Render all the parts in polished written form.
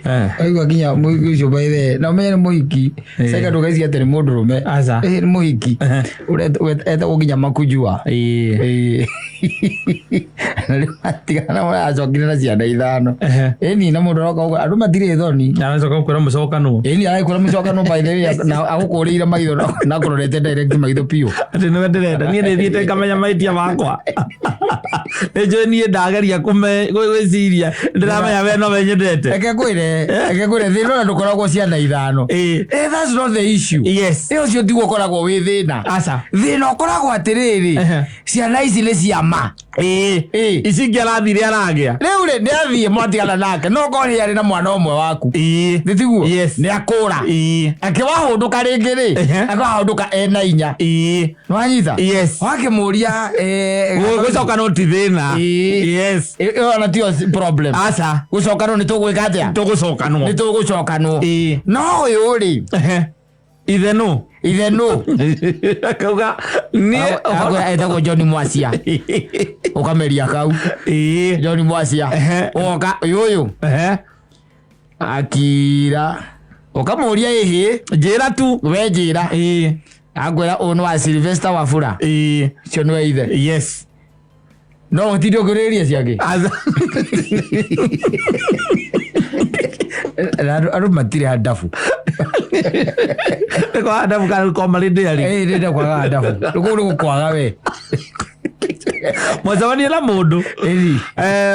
Aigua kinya muhiki ucio by the na umenye ni muhiki seka ndugaisia ati ni mundu rume ni muhiki ureta gukinya makujua na riu matigana maracokire na ciana ithano ni na mundu roka andu matire thoni aracoka kwira mucokano ni arakwira mucokano by the way na agukurire maitho na kurorete direct maitho pio ati no ndirenda ni ndithiite kamenya maitia makwa ejo ni ndageria gwiciria ndiramenya we no wenyendete eke kwire thina na ndukoragwo ciana ithano that's not the issue ucio ti gukoragwo wi thina thina ukoragwo atiriri ciana ici ni ciama ici ngirathire aragia riu ri ndathie mwatigana nake no kori ari na mwana umwe waku nditiguo ni akura akiwahunduka ringi ri akahunduka ena inya nwanyita wakimuria gucoka no ti thina ona tio problem gucoka ni tugwika atia tugucoka no uyu ri itheno akauga ni etagwo John Mwacia ukameria kau John Mwacia oka uyu akira ukamuria ihi njira tu we njira agwira uno wa Sylvester Wafula cio no ithe no utidio kureria ciake aru matire hadafu kwa hadafu kana kwa malinde ali ndio kwa hadafu uko kwaga we mwazawani la mundu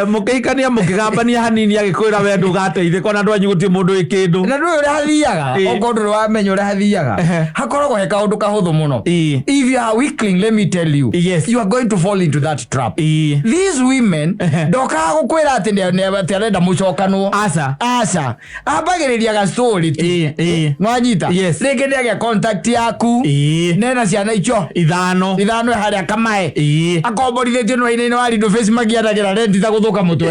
mukeikania mukigambania hanini agikwira we ndugateithie kona ndu anyu gutie mundu ikindu na ndu uri hathiaga okondu wamenya uri hathiaga hakoragwo he kaundu kahuthu muno if you are weakling, let me tell you you are going to fall into that trap these women doka gukwira ati ne abaterenda mucokano asa abagiriria ga story nwanyita rege ndege contact yaku nena ciana icho ithano haria kamae akomborithĩtio nĩ wa Lindo Face magianagĩra renti ta gũthũka mũtwe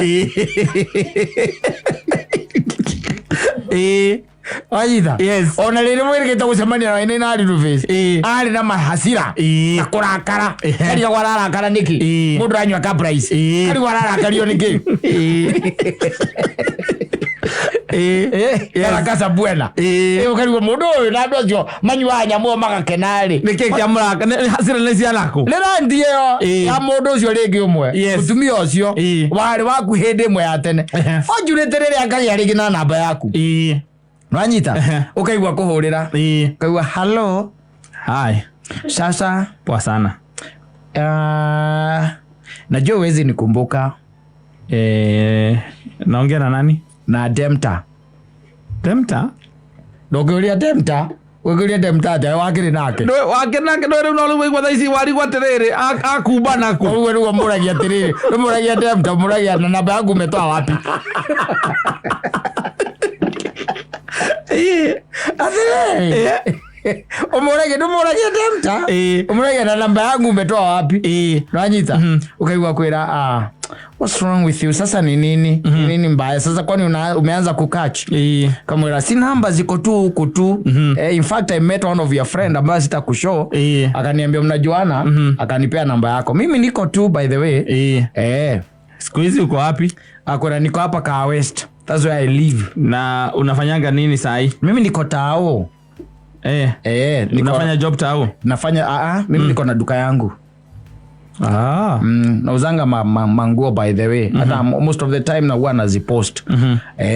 wanyita ona rĩrĩ mwĩrĩgĩte gũcemania na wa Lindo Face arĩ na mahasira na kũrakara kariga gwararakara nĩkĩ mũndũ anyua Caprice kariga wararakario nĩkĩ la casa buena ukarigo mundu uyu na andu acio manyua nyamo magakenari niki kiamuraka hasira ni cianako rira ndiyo ya mundu ucio ringi umwe mutumia ucio wari waku hindi imwe ya tene onjurite riri Ngai arigi na namba yaku nwanyita ukaigua kuhurira ukaigua hello hi sasa poa sana najua uwezi nikumbuka naongea na nani na Demta ndogeria Demta wegeria Demta ate wakiri nake no ri no wigwa thaisi wari gwatiriri akumba nako wewe ni muragia tiriri no muragia Demta muragia na namba yangu umetoa wapi umuragia Demta umuragia na namba yangu umetoa wapi nwanyita ukaigwa kwira what's wrong with you sasa ni nini nini mbaya sasa kwani umeanza kukatch kama si namba ziko tu huku tu in fact I met one of your friend ambaye sitakushow akaniambia mnajuana akanipea namba yako mimi niko tu by the way siku hizi uko wapi akona niko hapa Kaa West that's where I live na unafanyanga nini saa hii mimi niko Tao unafanya job Tao nafanya mimi niko na duka yangu nauzanga manguo by the way hata most of the time na huwa nazipost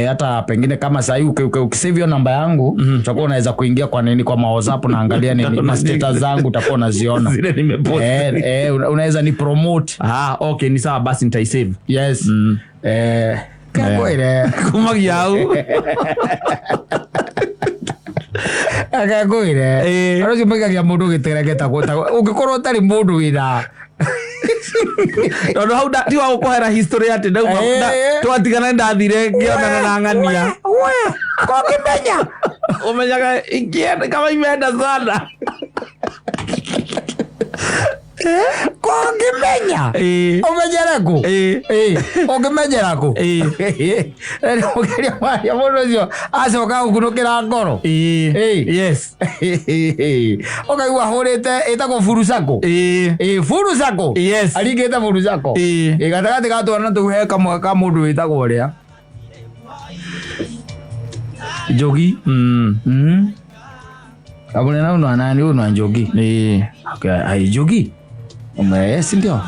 hata pengine kama sasa ukisave hiyo namba yangu utakuwa unaweza kuingia kwa nini kwa WhatsApp na angalia nini na status zangu utakuwa unaziona zile nimepost unaweza ni promote okay ni sawa basi nitaisave kagoire kumagiau akagoire arozi mega mundu giteregeta gota ugikorwo tari mundu wira no hauda ti wa kuhera history ati ndau twatigana ndathire ngiona na ngania we ko kimenya umenyaga ingienda kama imeenda sana ko kimenya umenyerako ukimenyerako ukiria mwaria mundu ucio acoka gukunukira ngoro ukaigua hurite itagwo furusako furusako aringite furusako gatagati gatwana tuhe kamwe ka mundu witagwo ria Njogi. Abone na nani uno Njogi. Okay, ai Njogi. Yes ndio.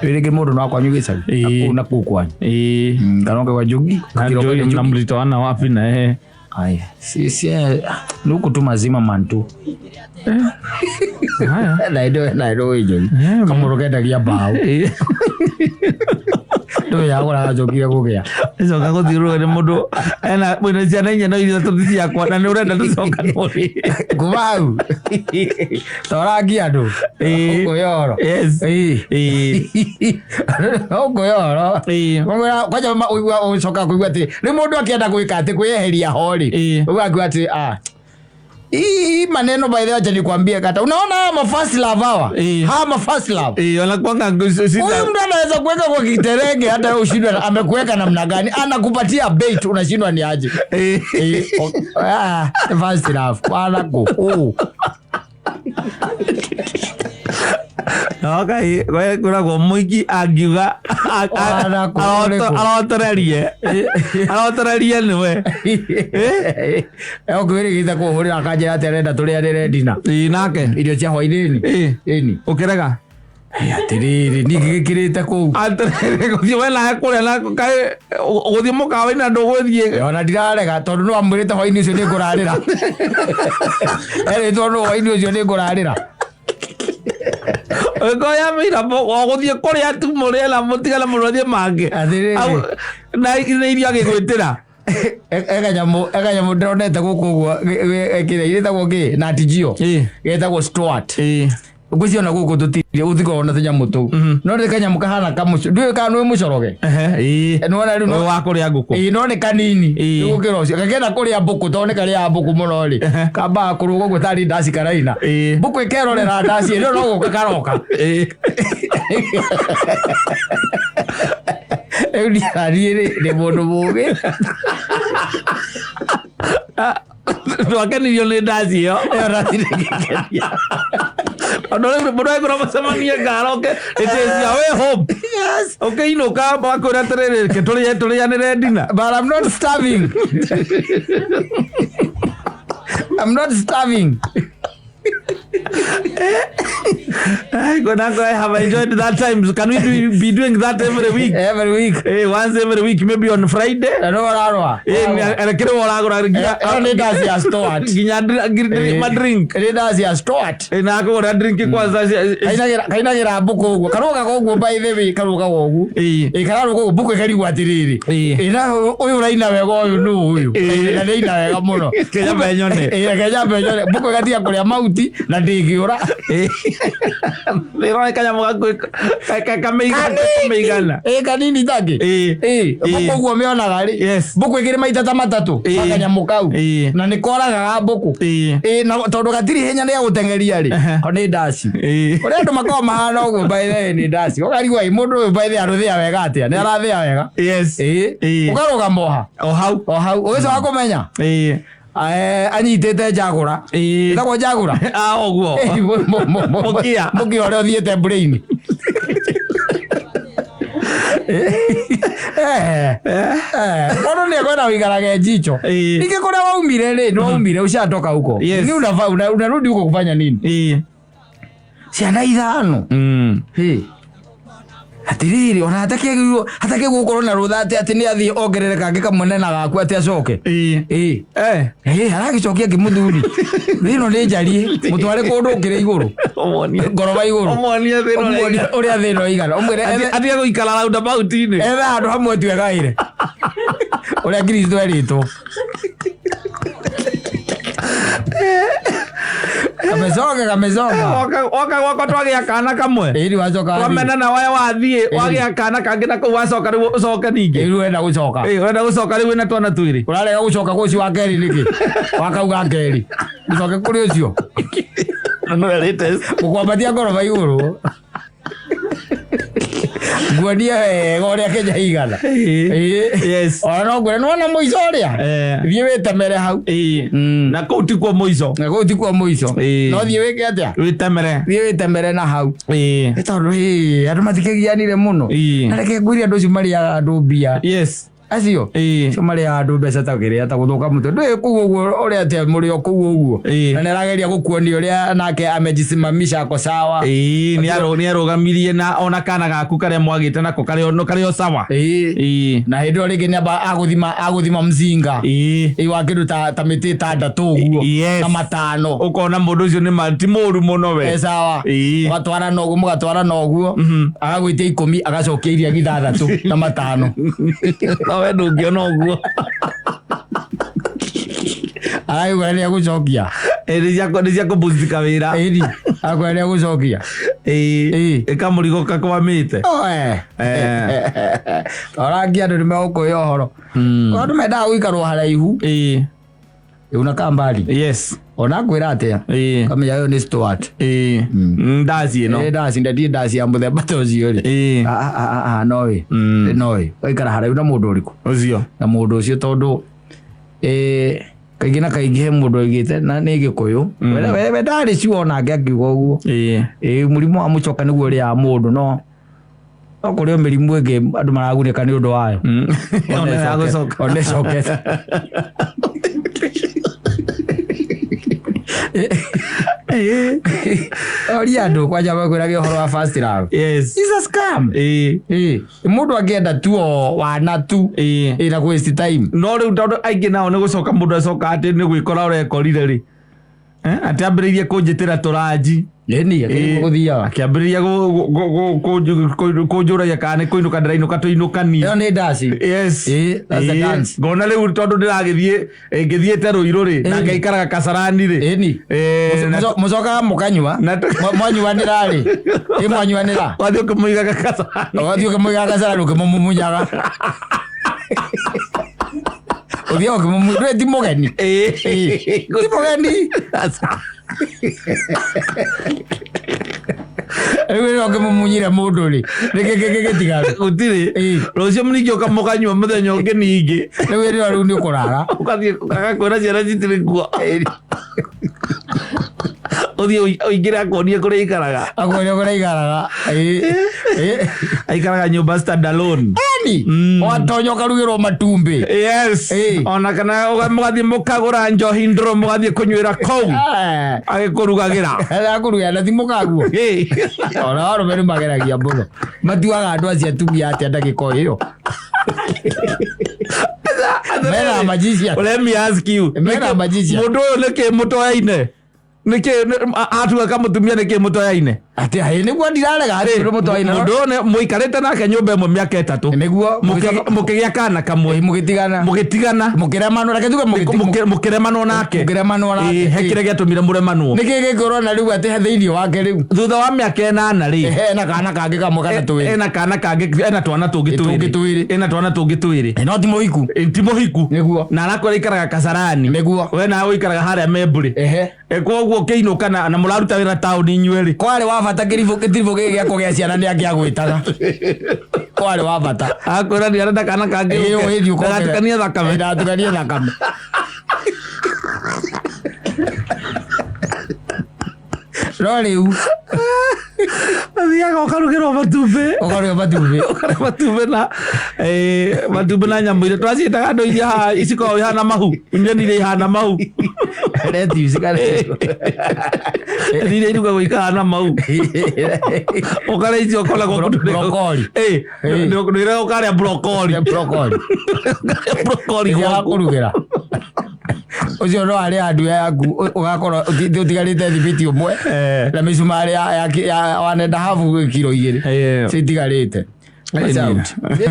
Ile mundu no akwanyu gicaga. Na kukwanyu. Karonge kwa Njogi. Na mlitoana wapi na Aya, si nuku tu mazima mantu. Haya, naido hiyo. Kama roketa kia bao. Ndio yakora Njogi kugea. Izo kako thiro ni mundu ena mwina ciana inya no ithu tuthi yakwa na ni urenda tucoka muri. Kubau. Torangi andu. Ukuyoro. Yes. Ukuyoro. Kwaja ucoka kuigua ati ni mundu akienda gwika ati kwiyeheria hori. Ugaku ati maneno by the way nikwambie Kata. Unaona ma first love hawa? Ma first love. Wanakuanga huyu mtu anaweza kuweka kwa kiterenge hata wewe ushindwe amekuweka namna gani? Anakupatia bait unashindwa ni aje. First love. Wanako. Okay, kuna kwa mwiki agiva alotorerie niwe kwiri githa kuhurira akanje aterenda tulianire dina nake irio cia hwainini ukirega atiriri nigikirite ku atiriri guthie wena kuria na guthie mukawa-ini nduguthie ona ndirarega tondu no amwirite hwaini ucio ni ngurarira tondu hwaini ucio ni ngurarira Goya mira guthie kuria tu murela mutigala murothie mange na irio agigwitira ekanyamu ndronete guku ekitagwo ki na tijio getagwo Stuart Gwisi ona guku tutire uthiko ona tenya mutu no ri kanyamu kahana kamuco ndui kanwe mucoroge no na ri wa kuria nguku no ni kanini gukira ucio kagenda kuria mbuku to ni karia mbuku muno ri kamba kurugo gutari ndasi karaina mbuku ikerorera ndasi ri no guka karoka euli ari ni mundu mugi wakani yole ndasi yo Adole bodai kora masamania garoke it is your way home. Yes. Okay, no ka ba ko ratere ke tole yanere dinner. But I'm not starving. I'm not starving. I have enjoyed that time. So can we be doing that every week? Every week. Once every week, maybe on Friday. No. And kero wala ko ragia. Ani dasi ya Stuart. Ginya drink. Ani dasi ya Stuart. Na ko ra drink kwanza. Kaina gira buku. Karoga ko by the way karoga wogu. Kararu ko buku kari gwatiriri. Ina uyu raina wego uyu nu uyu. Na raina wega muno. Kenya benyone. Kenya benyone. Buku gatia kuria mauti na ndigiura. Lero kanya mugaku kameigana kanini take buku guo meona gari buku igire maita ta matatu kanya mukau na nikoraga buku na tondu gatiri henya ni gutengeria ri oni ndasi uri andu makao mahana uguo by the ni ndasi ukarigwa mundu by the aruthia wega atia ni arathia wega ukaruga moha o hau ugico akumenya anyitete jagura ndagwo jagura oguo mukia ore othiete brain ono ni kwenda wigarage jicho nike kuria waumire ri no waumire ushatoka huko ni unarudi huko kufanya nini ciana ithano atiriri ona hatake gukorwo na ruthate ati ni athie ongerereka ngikamwene gaku ati acoke aragicokia ngimuthuri thino ni njarie mutware kundu ukire iguru ngoroba iguru uria thino igana umwire athie guikara roundabout ini etha andu hamwe twegaire uria Kristo eritwo kamezonga waka twagia kana kamwe iri wacoka wamena na waya wathie wagia kana kangi na ku wacoka riu ucoka ningi iri wenda gucoka riu na twana twiri urarega gucoka ku ucio wa keri niki wakauga keri ucoke kuri ucio no latest ukwambatia ngoroba iguru Gwadia goria Kenya igana yes ona ngore no muico ria thie witemere hau na kouti kwa muico no thie wike atia witemere na hau tondu andu mathikegianire muno na reke ngwiri andu cio mari andu mbia yes acio cio mari andu mbeca ta kiria ta guthuka mutu ndui kuguo guo uria te muri o kuguo guo na nerageria gukuonia uria nake amejisimamisha ako sawa ni arugamirie na ona kana gaku karia mwagite nako kario sawa na hindu ringi ni aguthima mzinga wa kindu ta miti ta ndatu guo na matano ukona mundu ucio ni mati muru muno we sawa watwara noguo mugatwara noguo agagwitia 10 agacokia iria githathatu na matano we ndungiona uguo agagwira ni agucokia nĩ kũbusika wĩra agwira ni agucokia ĩkamũrigo kakwamĩte orangia andũ nĩmegũkũia ũhoro andũ mendaga gũikarwo haraihu una kambali ona kwira atia kamenya yo ni Stuart ndaci no ndaci ya muthemba tocio ri noe waikara haraihu na mundu uriku ucio na mundu ucio tondu kaingĩ na kaingĩ he mundu aigĩte na nĩ Gĩkũyũ we ndarĩ ciuo nake akiuga ũguo mũrimũ wa mũcoka nĩguo ũrĩa mũndũ no kũrĩ mĩrimũ ĩngĩ andũ maragunĩka nĩ ũndũ wayo ona cokete oria andu kwanja bakwiraga uhoro wa first love is a scam mundu angienda tu wana tu na waste time no riu tondu aingi nao ni gucoka mundu acoka ati ni gwikora urekorire ri ati ambiririe kunjitira turaji ni akuthia akiambiriria kunjuragia kana kuinuka ndira'inuka tuinukani yo ni ndaci that's the dance ngona riu tondu ndiragithie ngithiete Ruiru ri na ngaikaraga Kasarani ri mucokaga mukanyua mwanyuanira ri mwanyuanira wathio kumuigaga Kasarani ukimumumunyaga uthia ukimumunya ti mugeni ti mugeni ewe ukimumunyira mundu ri gitigaru utiri rucio muningioka mukanyua muthenya ungi ningi ewe riu ni ukurara ukathie akakwira ciana citiri kuo uthie uingira akonie kuria ikaraga aikaraga nyumba stand alone watonyoka rugirwo matumbi ona kana mugathie mukagura njohi ndro mugathie kunywira kou agikurugagira na thimu kaguo ona oro meru mageragia muno matuaga andu acio atumia atia ndagiko iyo mera magician let me ask you mera magician mundu uyu niki mutoyaine niki atuga kamutumia niki mutoyaine ati hai niguo ndirarega ati mutoyaine mundu uyu muikarite nake nyumba imwe miaka 3 niguo mukigia kana kamwe mugitigana mukiremano reke tuge mukiremano nake hekire giatumire muremanwo niki gikoro na riu ati heithio wake riu thutha wa miaka 8 ri na kana kangi kamwe kana twiri na kana kangi ena twana tungi twiri no ti muhiku niguo na arakora ikaraga Kasarani niguo we na uikaraga haria Memburi koguo kiinuka na muraruta wira tauni inyueri kwari wa bata kiribu gia kugia ciana ni angiagwitaga kwari wa bata akwira ni arenda kana kangi ndatukania thakame no riu athiaga ukarugirwo matumbĩ na matumbĩ na nyamũ iria twaciĩtaga andũ iria icikoragwo ihana mahu inyoni iria ihana mahu iria irugagwo ikahana mahu ũkarĩa icio ũkoragwo nĩrĩa ũkarĩa brokoli kũrugĩra ucio no ari andu yaku ugakorwo utigarite thibiti umwe na misumari ya wanenda hafu kilo 2 citigarite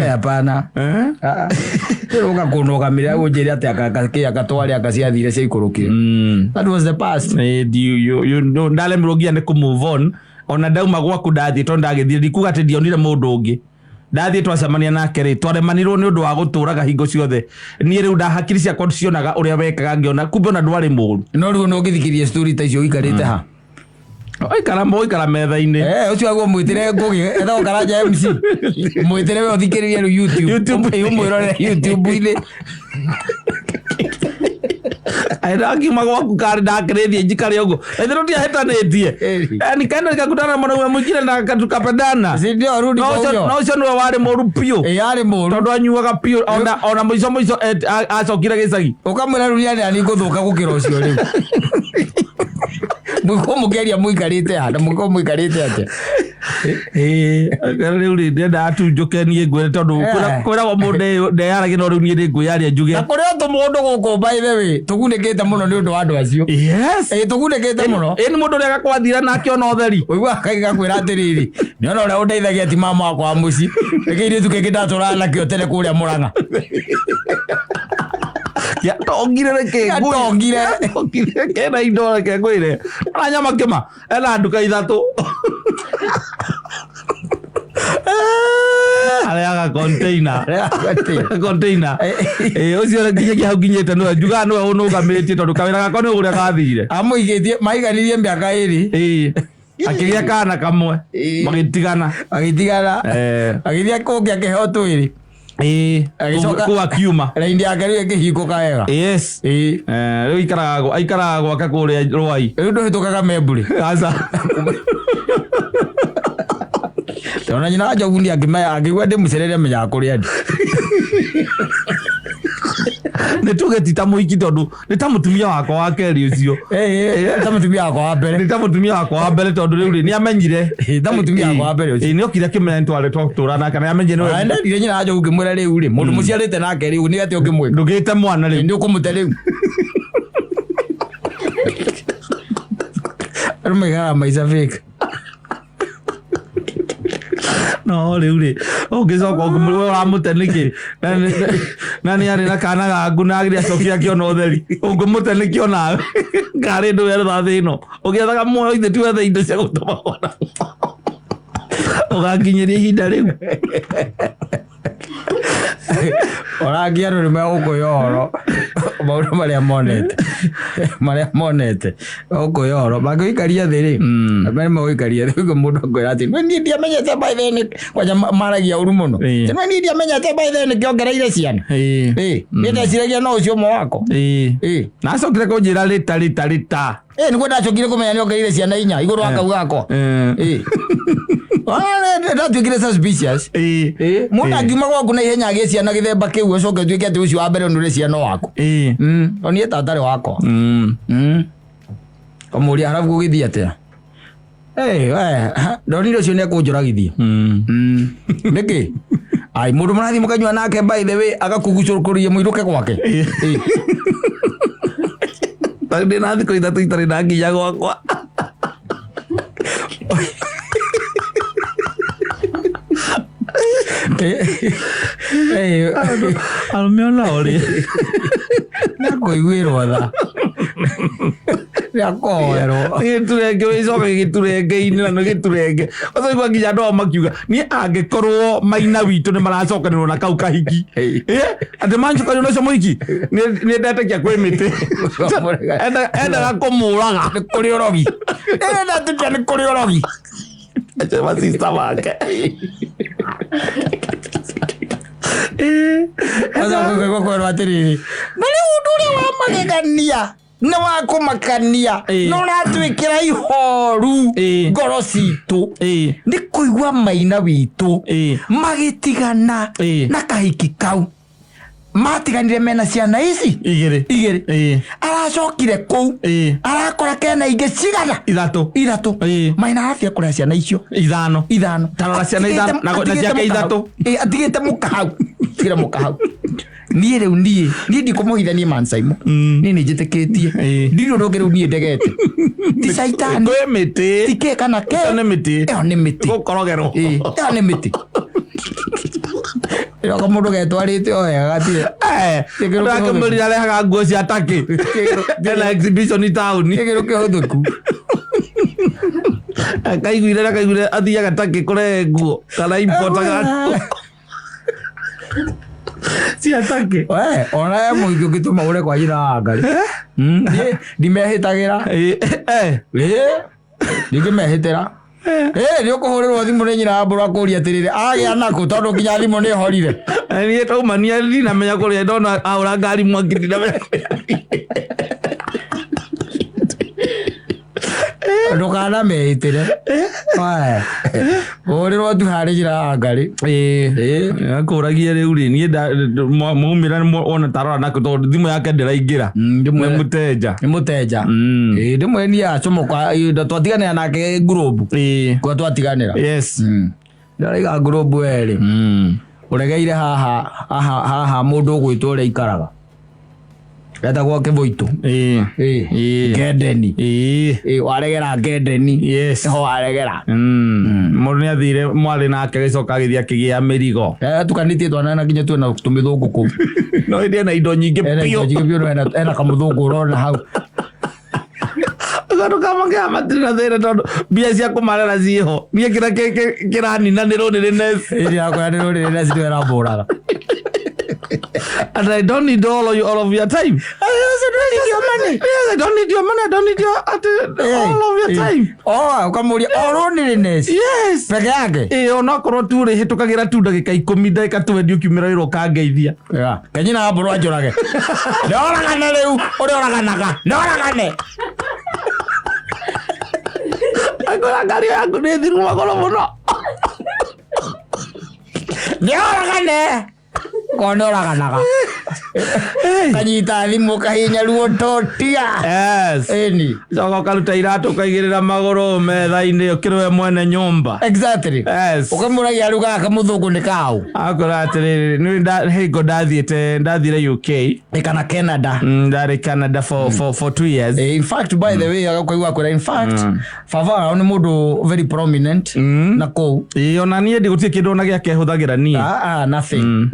hapana uga kunoga mira ujiri ati akatwari akaciathire ciikurukire that was the past you know ndale mrogia ne ku move on ona ndauma gwaku ndathi to ndagithire ndikuga ati ndionire mundu ungi ndathi twacemania nake ri twaremanirwo ni undu wa guturaga hingo ciothe ni riu ndahakiri ciakwa cionaga uria wekaga ngiona kumbe ona ndwari muru no riu no ngithikirie story ta icio ikarite ha oikara metha-ini ucio aguo mwitire ngugi etha ukaraja MC mwitire we uthikiririe ru YouTube umwirore YouTube-ini Aidaki magwaku kari ndakirethi njikari ugo. Ethero ndia hetanetie. Ni kaenda nikakutana mwana mwingine na tukapendana. Si ndio rudi kwa huyo. Na ucio ndio wari moru pio. Yari moru. Tondu anyuaga pio ona muico acokire gicagi. Ukamwira ruria ni ani guthuka gukira ucio riu. Mwiko mugeria muikarite hata mwiko muikarite ate. Riu ri ndenda atunjukenie ngwire tondu kwira wa mundu ndeyaragia no riu nie ndi ngwiyaria njuge. Na kuria tumundu guku by the way tugunekete muno ni undu wa andu acio. Yes. Tugunekete muno. Ni mundu ria gakwathira nake ona utheri. Uigwa kaiga kwira atiriri. Ni ona uria undeithagia ti mama wakwa muci. Rekeire tukeke ndatura na kio tele kuria Murang'a. Ya tongire reke tongire kena indo reke ngwire anyama kema ela nduka ithatu Aleaga container ucio nginya hau nginyete no njuga no unugametie tondu kawira gako ni uria gathire amuigetie maiganirie miaka iri akigia kana kamwe magitigana agithia kungi akiheo twiri kwa kiuma raindi yake ri kihiko kaega yes riu aikaraga gwaka kuria rwai riu nduhitukaga memburi aca tona nyina njogundi akigwa ndi mucerere menyaga kuria ndi ni tugetita muiki tondu ni ta mutumia wakwa wa keri ucio ta mutumia wakwa wa mbere ni ta mutumia wakwa wa mbere tondu riu ni amenyire ta mutumia wakwa wa mbere ucio ni okire kimenya ntware twatura na kana amenye no ndire nyina njogu ngimwira riu ri mundu muciarite nake riu ni ati ukimwe ndugite mwana riu ndi ukumute riu rumegara maica fake no riu ri ungicoka ngumwe uramute niki nani ari na kana gaku na agiri acokia kiona utheri ungumute niki ona ngari ndu wera thino ugiethaga muoyo ithe tu wethe indo cia gutuma ona ugakinyiria ihinda riu orangia andu nimegukuyoro maundu maria monete ukuyoro magikaria thi ri mari magikaria thi mundu akwira ati ni ndiamenyete by then kwaja maragia uru muno ni ndiamenyete by then kiongereire ciana ni ndeciragia no ucio mo wako na acokire kunjira rita ni kwenda acokire kumenya ni ongereire ciana inya iguru akau gako ndatuikire suspicious mundu angiuma gwaku na ihenya agie ciana githemba kiu acoke tuike ati ucio wa mbere nuri ciana waku oni tatari wako kamuria harafu gugithia atia ndonire ucio ni akunjuragithia niki ai mundu marathi mukanywa nake by the way agakugucurukuria muiruke gwake tandi nathi ko ithatu itari na nginya gwakwa almeona ori nakuiguirwo tha yakoero giturenge wicoke giturenge-ini na giturenge otoigua nginya andũ ao makiuga niĩ angĩkorwo maina witũ nĩ maracokanĩrwo na kau kahiki atĩ mancokanĩrwo na ũcio mũhiki nĩ ndetekia kwĩ mĩtĩ endaga kũmũraga nĩ kũrĩ ũrogi ndetekia nĩ kũrĩ ũrogi acio masista make kwĩrwo atĩrĩrĩ na rĩu ũndũ ũrĩa wa magegania nĩ wa kũmakania no ũratuĩkĩra ihoru ngoro citũ nĩ kũigua maina witũ magĩtigana na kahiki kau matiganire mena ciana ici igĩrĩ aracokire kũu arakora kena ingĩ cigana ithatũ maina arabia kũrĩa ciana icio ithano tarora ciana ithano na ciake ithatũ atigĩte mũkahau tigĩra mũkahau niĩ rĩu niĩ ndikũmũhithanie Mansaimo niĩ nĩ njĩtĩkĩtie ndirĩ ũndũ ũngĩ rĩu niĩ ndegete ti caitani kwĩ mĩtĩ ti kĩ kana kĩ ĩyo nĩ mĩtĩ gũkorogerwo ĩyo nĩ mĩtĩ ĩroka mũndũ getwarĩte o wega gatirĩ arehaga nguo cia takĩ ena exhibition town kĩgĩrũ kĩhũthũku kaiguire athiaga takĩ kũrehe nguo kana importaga ciatake ona mũingĩ ũngĩtũma ũre kwa njĩra wa Ngai ndimehĩtagĩra ndingĩmehĩtĩra nĩ ũkũhũrĩrwo thimũ nĩ nyina wa mbũrũ akũria atĩrĩrĩ agĩa nakũ tondũ nginya thimũ nĩ ĩhorire niĩ taumania ndinamenya kũrĩa ndona ahũra ngari mwaki ndinamenya ndukana meitire wae uri rotu hari jira ngari akuragia riu ri ni muumira ona tarora na kuto thimu yake ndiraingira ndimwe muteja ndimwe ni acomoka twatiganira nake group kwa twatiganira yes ndariga group eri uregeire haha mundu gwitwo ri ikaraga Gata kwa Kivoito. Gedeni. Waregera Gedeni. Yes. Ho waregera. Mundu ni athire mwari nake gicoka agithia kigia mirigo. Tukanitie twana nginya tu na tumithungu ku. No indi na indo nyingi pio. Nyingi pio ena kamithungu urona hau. Gano kama ke amatrina thire tondu bia cia kumarera ciho. Nie kira nina ni loneliness. Iri yakwa ni loneliness ndio era boraga. And I don't need all of your time. I don't need your money. Yes, I don't need your money. I don't need your all of your time. Oh, ukamuria loneliness. Yes. Peke yake. Ona korwo tu ri hitukagira tu ndagika 10 ndagika 20 ukiumira wiro kangeithia. Yeah. Kanyina aburu ajurage. Ndoragane riu, uroraganaga. Ndoragane. Agora ngari yangu ni thiru magoro muno. Ndoragane. Kondoraganaga. Kanyita thimu kahinya ruo totia. Yes. Eni. Coka karuta iratu kaigirira magoro metha-ini ukirwe mwene nyumba. Exactly. Yes. Ukamuragia ruga kamuthuku ni kau. Akora atiriri ni hingo ndathire UK. Kana Canada. Ndari Canada for 2 years. In fact, by the way, akaigwa kwera in fact, Favara ni mundu very prominent na kou. Ona nie ndigutie kindu ona giake huthagira nie. Nothing.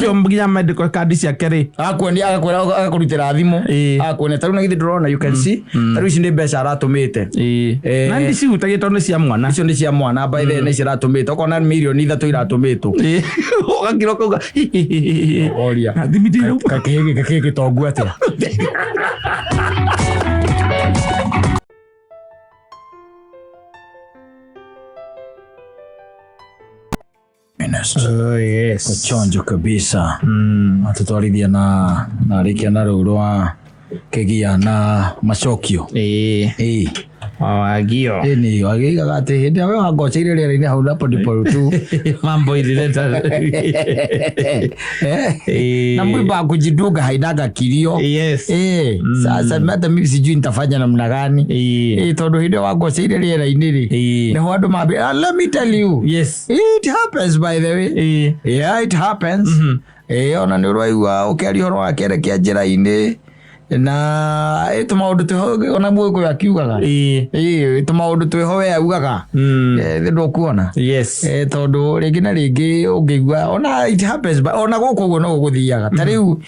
Ucio nginya medical card ciake ri. Akuonia agakurutira thimu. Akuonia taru na githi ndurona you can see. Taru ici ni mbeca aratumite. Na ndi cihutagia tondu cia mwana. Icio ni cia mwana by the way ni ciratumite. Okona milioni 3 iratumitwo. Ugakira kuga. Oria. Thimithire kakege tongu atia. Oh yes. Chonjo kabisa. Atutwarithia na rikia na rurwa kegia na macokio. Agio. Ni wagiga gati hindi awe wagoceire rĩera-inĩ hau na ndipo tu mambo ilileta. Na mwiba kujidunga hainaga kilio. Yes. Sasa hata mimi sijui nitafanya namna gani. Tondu hindi wagoceire rĩera-inĩ ri. Ni wandu mabe. Let me tell you. Yes. It happens by the way. Yeah, it happens. Ona ni urwaigua ukiaria horo wa kerekia njĩra-inĩ na maundu tweho ona mugo akiugaga maundu tweho we augaga ndio kuona yes tondu ringi na ringi ungigwa ona it happens but ona gukugo no guthiaga tariu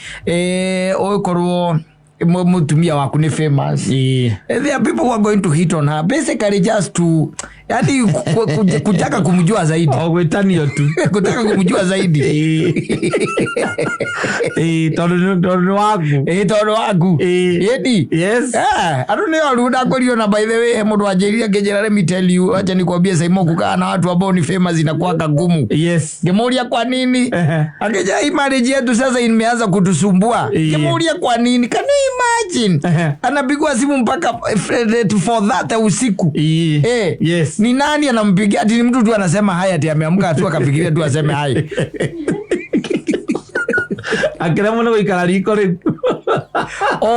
ukorwo mutumia waku ni famous. There are people who are going to hit on her basically just to yani kutaka kumjua zaidi. Gwetania tu. Kutaka kumjua zaidi. Tondu waku. Tondu waku. Yedi. Yes. Arune aruda korio na by the way mundu anjiriria ngejera let me tell you acha nikwambie Saimo kukaa na watu ambao ni famous inakuwa ngumu. Yes. Ngemuria kwa nini? Angeja hii marriage yetu sasa imeanza kutusumbua. Ngemuria kwa nini? Can you imagine? Anapigwa simu mpaka for that usiku. Yes. Ni nani anampigia? Ati ni mtu tu anasema haya ati ameamka tu akafikiria tu aseme haya. Akira mwana goikara riko ri.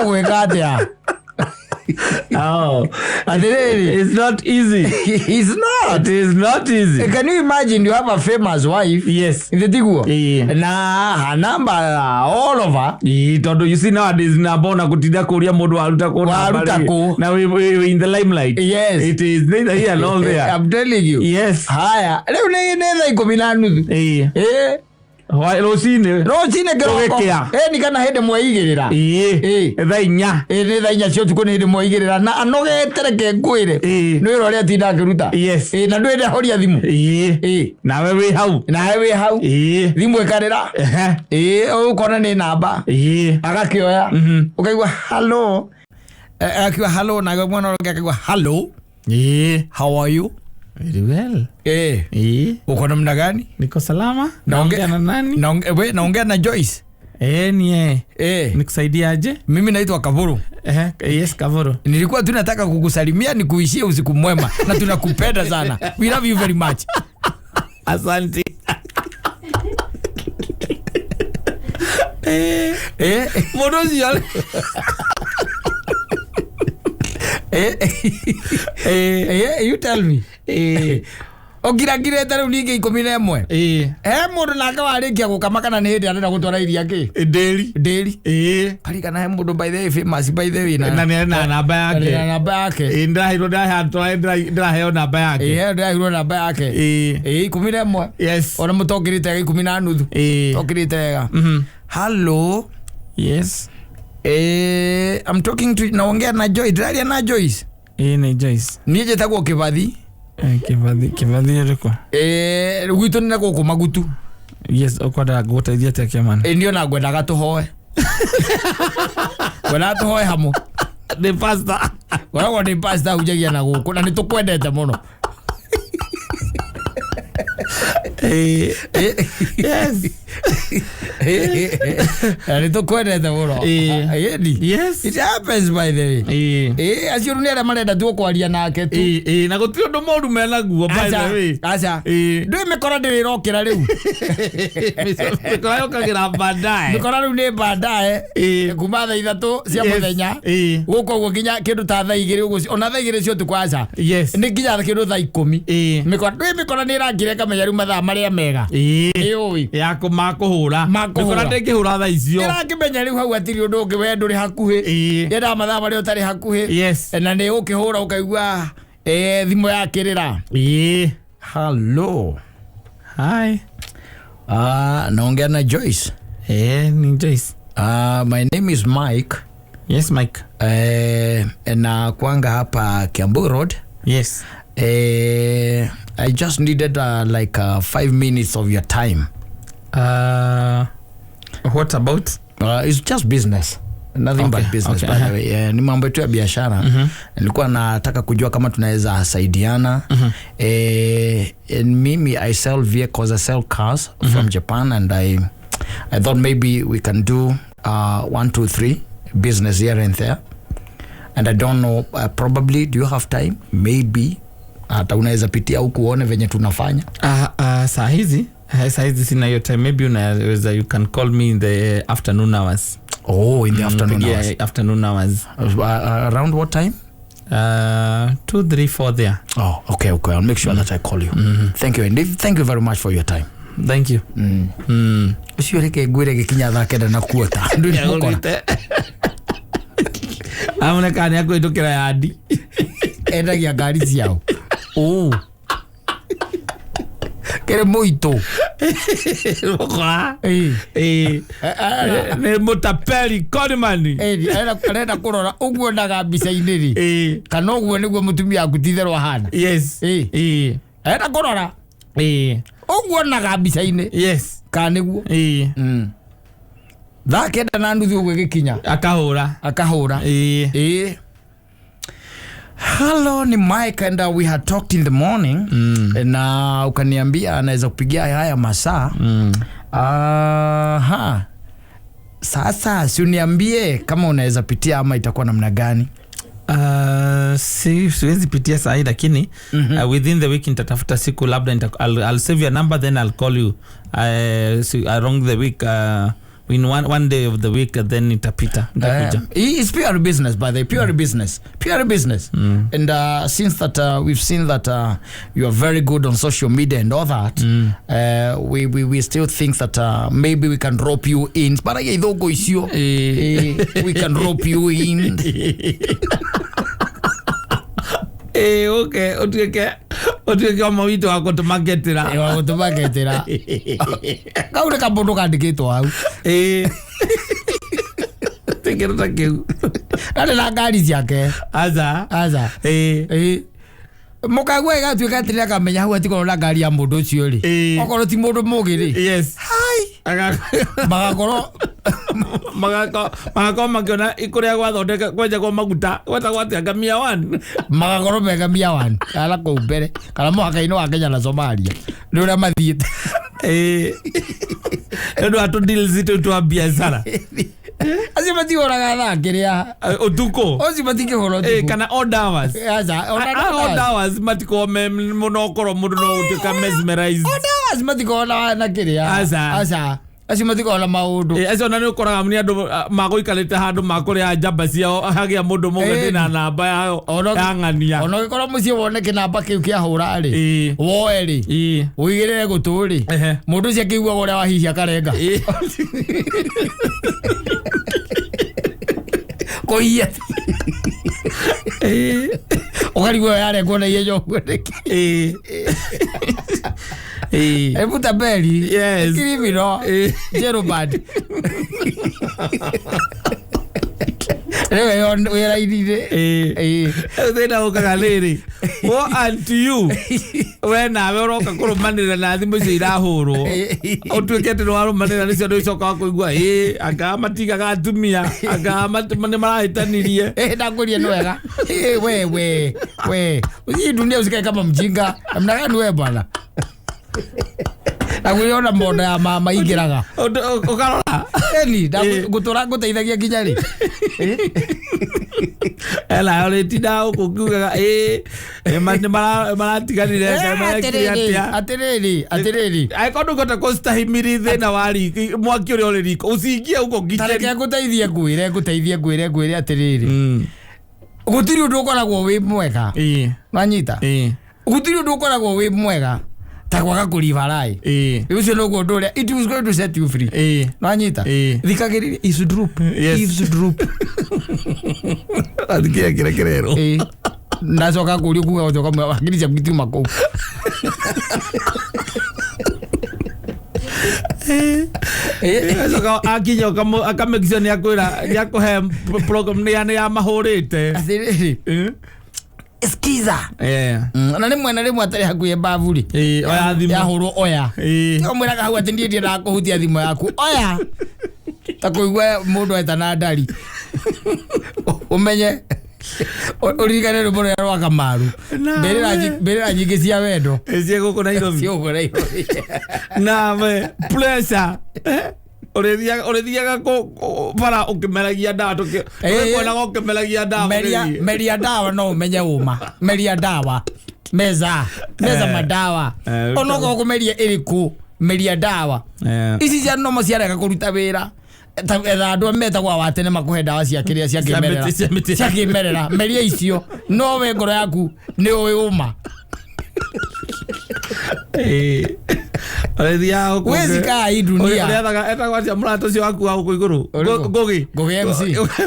Gwekatia. It's not easy. It's not. It is not easy. Can you imagine you have a famous wife? Yes. In the tiguo. Na her number all over. Tondu you see nowadays na bona kutinda kuria mundu waruta ku na we in the limelight. Yes. It is neither here nor there. I'm telling you. Yes. Haya. Leo nenda 10:30. Rocine kiroko ni kana hende mwaigirira thaa 4 ni thaa 4 cio tuko ni hende mwaigirira na anogetereke ngwire ni wira uria tinda ngiruta na ndwende horia thimu nawe wi hau thimu ikarira ukona ni namba agakioya ukaigua hello akiwa hello na mwana akaigua hello how are you? Very well. Uko namna gani? Niko salama. Naongea na nani? Naongea na Joyce. Nie. Nikusaidia aje? Mimi naitwa Kavuru. Yes, Kavuru. Nilikuwa tu nataka kukusalimia nikuishie usiku mwema na tunakupenda sana. We love you very much. Asante. Modozi yale. You tell me. Ogira taru ninge 11. Mundu nake warikia gukama kana ni hindi arenda gutwara iria ki? Dairy. Kari kana he mundu by the way famous by the way na namba yake. Na namba yake. Ndahiro ndaheo namba yake. Ndahiro namba yake. 11. Yes. Ona mutokirite 10:30. Tokirite wega. Hello. Yes. I'm talking to naongea na Joyce. Ndaria na Joyce. Ni Joyce. Niĩ njĩtagwo Kĩbathi. Kĩbathi rĩkũ? Gwitũ nĩ gũkũ Magutu. Yes, ũkwenda gũteithia atĩa man? Nĩ ona ngwendaga tũhoe. Ngwendaga tũhoe hamwe. Nĩ pastor. Ngoragwo nĩ pastor hunjagia na gũkũ na nĩ tũkwendete mũno. Yes. Nĩ tũkwendete mũno. Yes. It happens by the way. Acio nĩ arĩa marenda tu kwaria nake tu. Na gũtirĩ ũndũ mũru menaguo by the way. Aca. Ndũĩ mĩkora ndĩrĩrokĩra rĩu. Mĩkora yũkagĩra baadaye. Mĩkora rĩu nĩ baadaye. Kuma thaa 3 cia mũthenya. Gũkũ ũguo nginya kĩndũ ta thaa 2 ũguo. Ona thaa 2 cio tukũ aca. Yes. Nĩ nginya kĩndũ thaa 10. Mĩkora nĩ ĩrangire kamenya rĩu mathaa marĩa mega. Ĩũĩ. Ya kũhũra. Mĩkora ndĩngĩhũra thaa icio. Ĩrakĩmenya rĩu hau hatirĩ ũndũ ũngĩ we ndũrĩ hakuhĩ. Yendaga mathaa marĩa ũtarĩ hakuhĩ. Yes. Na nĩ ũkĩhũra ũkaigua thimũ yakĩrĩra. Hello. Hi. Naongea na Joyce. Ni Joyce. My name is Mike. Yes, Mike. Na kwanga hapa Kiambu Road. Yes. I just needed like 5 minutes of your time. What about? It's just business. Nothing but business, by the way. Ni mambo yetu ya biashara. Nilikuwa nataka kujua kama tunaweza saidiana. And mimi I sell vehicles, I sell cars from Japan, and I thought maybe we can do 1, 2, 3 business here and there. And I don't know, probably do you have time? Maybe hata unaweza pitia huku uone venye tunafanya. Saa hizi sina hiyo time. Maybe unaweza, you can call me in the afternoon hours. Oh, in the afternoon hours. Yeah, afternoon hours. Around what time? 2, 3, 4 there. Oh, okay. I'll make sure that I call you. Thank you, and thank you very much for your time. Thank you. Ucio reke ngwire gikinya thaa 9 na kuota. Ndu ni mukora. Amune kani akwĩtũkĩra yandi. Endagia ngari ciao. Kere muito. Nĩ mũtapeli Conman. Arenda kũrora ũguo ndaga mbica-inĩ ri. Kana ũguo nĩguo mũtumia aku titherwo ahana. Yes. Arenda kũrora. Ũguo ndaga mbica-inĩ. Yes. Kana nĩguo. Thaa 9:30 ũguo gĩkinya. Akahũra. Hello, ni Mike, and we had talked in the morning. Na ukaniambia anaweza kupigia haya masaa. Sasa si uniambie kama unaweza pitia ama itakuwa namna gani? Siwezi pitia saa hii lakini within the week nitatafuta siku labda I'll save your number, then I'll call you along the week. In one day of the week, then itapita. It's pure business, by the way. Pure business. And since that we've seen that you are very good on social media and all that, we still think that maybe we can rope you in. But we can rope you in. Okay, otuike wa mawito wa kutumaketira. Wa kutumaketira. Kaule kabondo kandikitwo hau. Tekerota kiu. Ale na ngari ciake. Aza. Mukagwe gatuika atiri akamenya hau atiko na ngari ya mundu ucio ri. Okorwo ti mundu mugi ri. Yes. Hai. Magakorwo magako makiona ikuria gwathondeka kwenja kwa maguta gweta gwatia ngamia 1 magakorwo me ngamia 1 ala kũu mbere kana mũhaka-inĩ wa Kenya na Somalia nĩ ũrĩa mathiĩte ndio atu deals itu twa biashara acio matihũraga thaa kĩrĩa ũtukũ acio matingĩhũra ũtukũ kana odd hours odd hours matikome mũno ũkorwo mũndũ no ũtuĩka mesmerized odd hours matikoona na kĩrĩa aca acio matikoona maũndũ acio na nĩ ũkoraga nĩ andũ magũikarĩte handũ makũrĩa njamba ciao hagĩa mũndũ mũgeni na namba yao ya ng'ania ona ũgĩkorwo mũciĩ wone kĩnamba kĩu kĩahũra-rĩ woe-rĩ ũigĩrĩre gũtũ-rĩ mũndũ ũcio akĩiguaga ũrĩa wahihi akarenga kũiya ũkarigwo yarengwo na ihenya ũguo nĩkĩ Ebuta Beli, yes. Kiribino, Jerobad. We are idea. They know Galeri. What unto you? When I will rock a cool money and I think we horo. Or to get to our money and it's a so called way. I got my tika to me. I got my money here. Eh, that good you know. Wait. You do news can come jinga. I'm not going to wear bana. Agũiona moda ya mama igiraga ukarora eni gutura guteithagia nginya ri ela already now kuguga maratiganire atiriri aikondu gota kostahimiri thina wari mwaki uri uri riko usingie uko ngitari guteithie ngwire atiriri gutiri undu ukoragwo wi mwega manyita gutiri undu ukoragwo wi mwega takwaga kulivarai ucio no go ndoria it was going to set you free nanyita thikagirire is droop athikia kirekerero nacoka kuria kuga ucoka wakiricia mkitu mako so akinya akamekisha ni akwira ya kuhe program ni ya mahurite Skiza. Na rimwe atari hakuye bavuri. Oya thimu. Ya huru oya. Omwiraga hau ati ndie na kuhutia thimu yaku. Oya. Takuigwa mundu etana ndari. Umenye. Urigane rumoro yarwa kamaru. Berera nyingi cia wendo. Ecie guku Nairobi. Cio guku Nairobi. Na we pressure. Orethiaga para ukimeragia dawa tukona ukimeragia dawa meria dawa no umenye uma meria dawa meza madawa onoko kumeria iriku meria dawa ici cia no maciareka kuruta wira etha andu metagwa watene makuhe dawa cia kiria cia kimerera meria icio no we ngoro yaku ni uwi uma Oredia huko. Wezi kaa hii dunia. Oredia etagwatia murato cio waku huko iguru. Gogi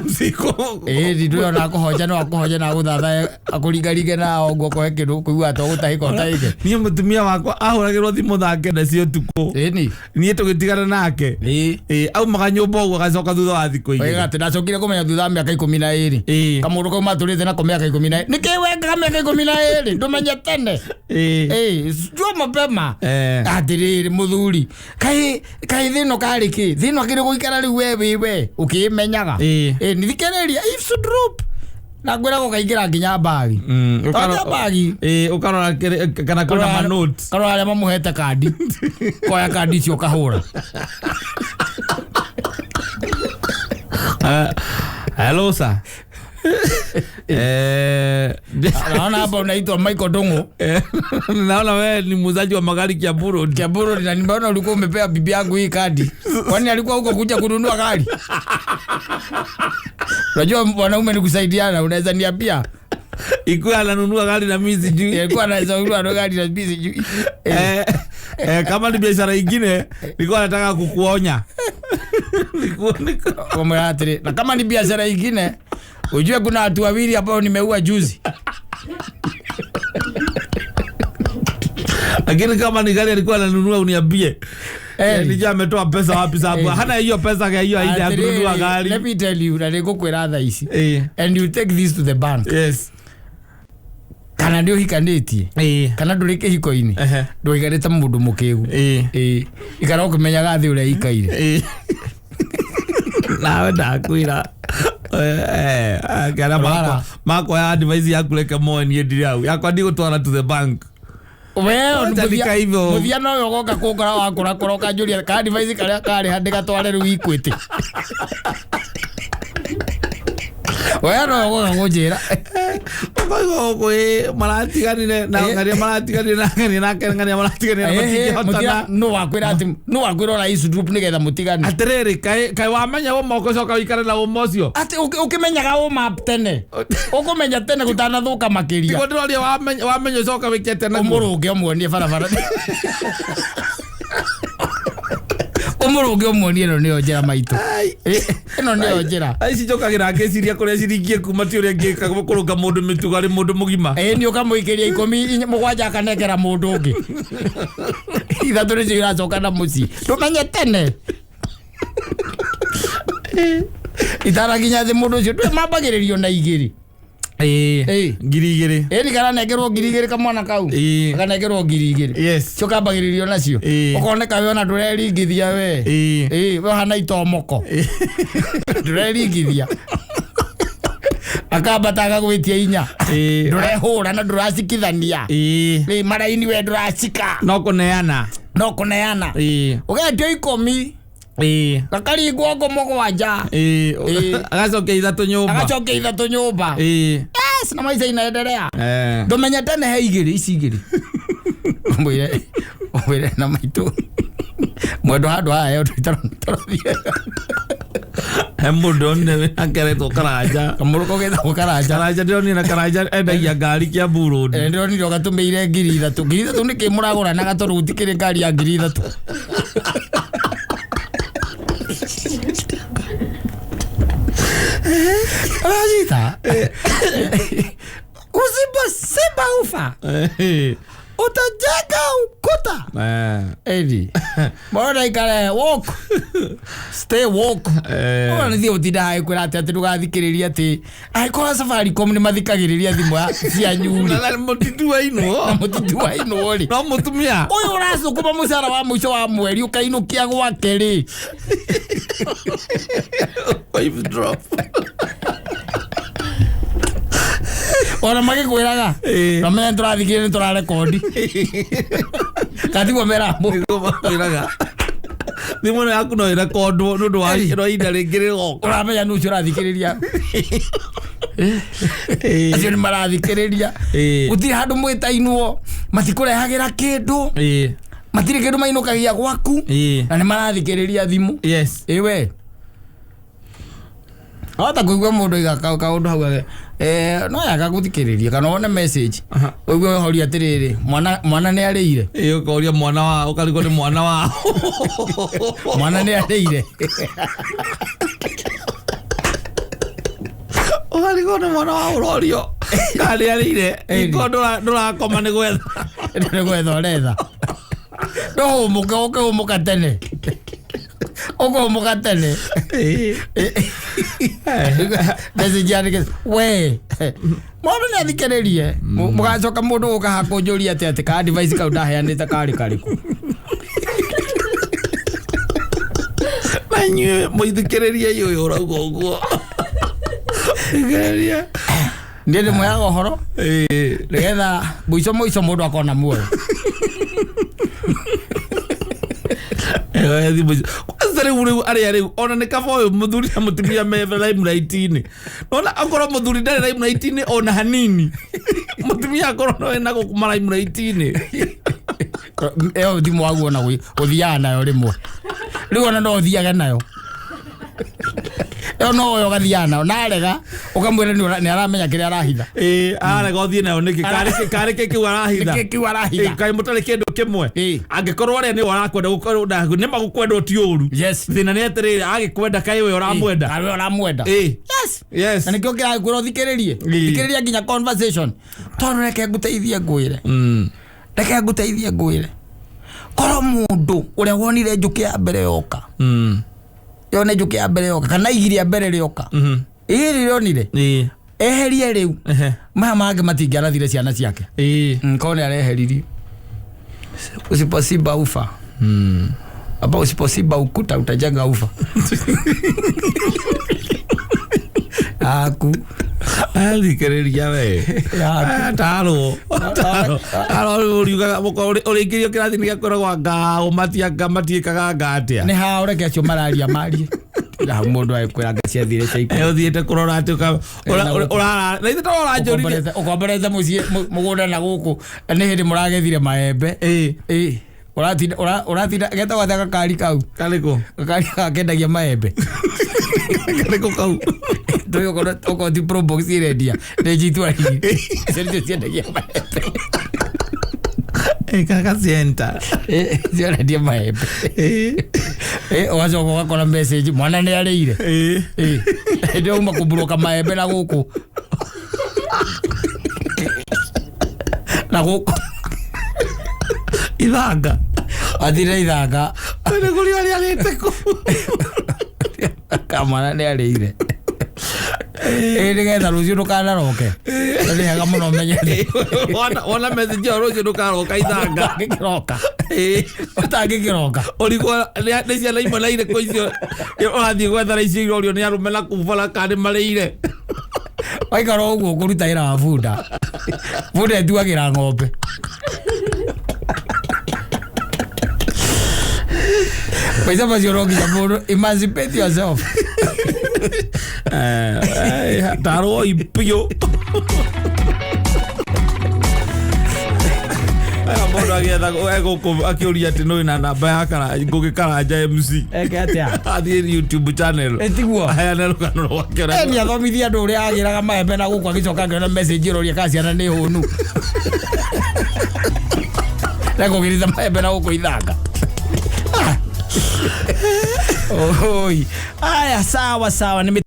MC ko. Ndio na kuhoja no akuhoja na guthatha akuringarige na ongo kohe kindu kuigua to gutahiko taige. Ni mutumia wakwa ahuragirwo thimu thake na cio tuko. Ni tugitigana nake. Au maganyumba ugo gacoka thutha wa thikũ igĩrĩ. Oiga ati ndacokire kumenya thutha miaka 12. Kamũndũ kau maturĩte nako miaka 12. Niki wenga miaka 12 ndumenye tene. Jua mapema. Atiriri muthuri. Kai thino kariki. Thino akiri guikara riu we ukimenyaga. Ni thikereria if should drop. Na gwera go kaingira nginya bagi. Ukara bagi. Ukarora kana kuna ma notes. Karora ale mamuhete kandi. Koya kandi cio kahura. Hello sir. Naona hapa unaitwa Michael Dongo. Naona wewe ni muuzaji wa magari Kiamburu na nimeona ulikuwa umepea bibi yangu hii kadi. Kwani alikuwa huko kuja kununua gari? Unajua wanaume ni kusaidiana, unaweza niambia. Ikuwa ananunua gari na mimi sijui. Alikuwa anaweza kununua gari na mimi sijui. Kama ni biashara nyingine, nilikuwa nataka kukuonya. Na kama ni biashara nyingine, ujue kuna watu wawili ambao nimeua juzi. Lakini kama ni gari alikuwa ananunua uniambie. Nija ametoa pesa wapi sababu hana hiyo pesa ya hiyo aida ya kununua gari. Let me tell you, na nikukwira tha ici. And you take this to the bank. Yes. Kana ndio hikanĩtie. Kana ndũrĩ kĩhiko-inĩ. Ndũigarĩte mũndũ mũkĩgu. Ikara ũkĩmenyaga thĩ ũrĩa ikaire. nawe ndakwira kana mako ya advice ya kuleka moyo ni ndirau yakwa ndi gutwara to the bank muthia no yo goka kukora wakura koroka njuria ka advice karia kari handi gatware ru Equity wewe no goka gujira bago kwe maratiganire na ngari maratiganire na ngari na ngari maratiganire mutia no wakwira ati no wakwira ra isu group nigetha mutigani atiriri kai wamenya wo moko coka wikare na umocio ati ukimenyaga wo map tene ukumenya tene gutana thuka makiria tiko ndori wamenya coka wikete na umuruge omwonie barabara umuruge omwonie no niyo njira maitu ino niyo njira aici njokagira ngeciria kuria ciringie kuma ti uria ngika kuruga mundu mitugari mundu mugima ni ukamuikiria 17 akanengera mundu ungi ithatu ni ciracoka na muci tumenye tene itaraginya thi mundu ucio twamambagiririo na igiri ngiri igiri ni kana negerwo ngiri igiri kamwana kau kana negerwo ngiri igiri yes cio kambagiririo nacio ukoneka we ona ndureringithia we we hana itomoko ndureringithia akambata agagwitia inya ndurehura na nduracikithania maraini we nduracika no kuneana ugetio 10 gakaringwo ngomo gwanja agacokia ithatũ nyũmba yes na maica inaendelea ndũmenya tene he igĩrĩ ici igĩrĩ mwĩre na maitũ mwendo handũ haya yo tũtarathie he mũndũ onire akeretwo karanja kamũrũko getagwo karanja ndĩronire na karanja endagia ngari Kiambu Road ndĩronire ũgatũmĩire 3,000 nĩ kĩ mũragũranaga tondũ gũtikĩrĩ ngari ya 3,000 Rajita usiposiba ufa utajenga ukuta edi mbona ikale walk stay walk ona nithio utinda hai kwira ati ndugathikiriria ati ai kwa Safaricom ni mathikagiriria thimu cia nyuri na mutitu wa ino ri no mutumia uyu uracukuma mucara wa mwisho wa mweri ukainukia gwake ri wave drop ona magikwiraga ramenya turathikire ni turarekondi katigwo merambo kwiraga thimu yaku no irekondwo nundu wa ihinda ringi rigoka uramenya nucio urathikiriria acio ni marathikiriria gutiri handu mwitainwo matikurehagira kindu matiri kindu mainukagia gwaku na ni marathikiriria thimu yes iwe hata kuigwa mundu igaka kaundu hau no yaga guthikiriria kana one message uigwe horia atiriri mwana ni arĩire ukoria mwana wa ukarigwo ni mwana wa mwana ni arĩire ukarigwo ni mwana wa urorio kari arĩire iko ndurakoma ni gwetha uretha no umuka tene umuka tene message yarike we mwana ni athikiririe mugacoka mundu ukahakunjuria ati ka device kau ndaheanite kari kariku manyue muithikiriria yuyu urauga uguo igeria ndi rimwe ya gohoro nigetha muico mundu akona muoyo rĩu ona nĩ kaba ũyũ mũthuri na mũtumia me limelight-inĩ nona akorwo mũthuri ndarĩ limelight-inĩ ona hanini mũtumia akorwo no ena gũkuma limelight-inĩ ĩyo thimũ waguo na gũthiaga nayo rĩmwe rĩu ona no ũthiage nayo ĩyo no ũyo ũgathiaga nayo narega ũkamwĩra nĩ aramenya kĩrĩa arahitha arega ũthiĩ nayo nĩkĩ karĩ kĩu arahitha kaĩ mũtarĩ kĩndũ kĩmwe angĩkorwo arĩa nĩo arakwenda gũkorwo nĩ magũkwendwo ti ũru thĩna nĩ atĩrĩrĩ agĩkwenda kaĩ we ũramwenda yes na nĩkĩo kĩragĩkwĩra ũthikĩrĩrie thikĩrĩria nginya conversation tondũ reke ngũteithie ngwĩre korwo mũndũ ũrĩa wonire njũkĩ ya mbere yoka yone njũkĩ ya mbere yoka kana igiri ya mbere rĩoka igiri rĩonire eherie rĩu maya mangĩ matingĩarathire ciana ciake korwo nĩ areheririe usiposiba ufa Hapa usiposiba ukuta utajenga ufa. Aku thikiriria we taro uriugaga uriingirio kirathi-ini giakoragwo ngao matiĩkaga ngatia nĩ ha ũreke acio mararia marie na mũndũ agĩkwĩra ngaciathire caiko ũthiĩte kũrora atĩ na ithe tũrora njũrire ũkomborete mũciĩ mũgũnda na gũkũ nĩ hĩndĩ mũragethire maembe ũratinda getagwo atĩa gakari kau karĩkũ gakari gakendagia maembe karĩkũ kau Toko ti pro box irendia ndĩnjitwarire icio ciendagia maembe kaka center ciendagia maembe ũgacoka ũgakora message mwana nĩ arĩire ndio uma kũmburuka maembe na gũkũ ithanga athire ithanga nĩ kũrĩ arĩa arĩte kũ kamwana nĩ arĩire nĩgetha rũciũ ndũkanaroke nĩ hega mũno menye wona message ya rũciũ ndũkaroka ithanga ngĩkĩroka ũtangĩkĩroka ũrigwo nĩ ciana imwe na irĩkũ icio ũrathiĩ gwethera icio irorio nĩ arũme na kubora kana marĩire waikara ũguo kũruta wĩra wa bunda bunda ĩtuagĩra ng'ombe paica macio no nginya mũndũ emancipate yourself taro ipio mũndũ agĩetha akĩũria atĩ nũĩ na namba ya Ngũgĩ Karanja MC athiĩ YouTube channel tiguo aheane rũgano rwake nĩ athomithia andũ ũrĩa agĩraga maembe na gũkũ agĩcoka akĩona message ĩroria kana ciana nĩ hũnu na kũgĩritha maembe na gũkũ ithanga oi aya sawa ni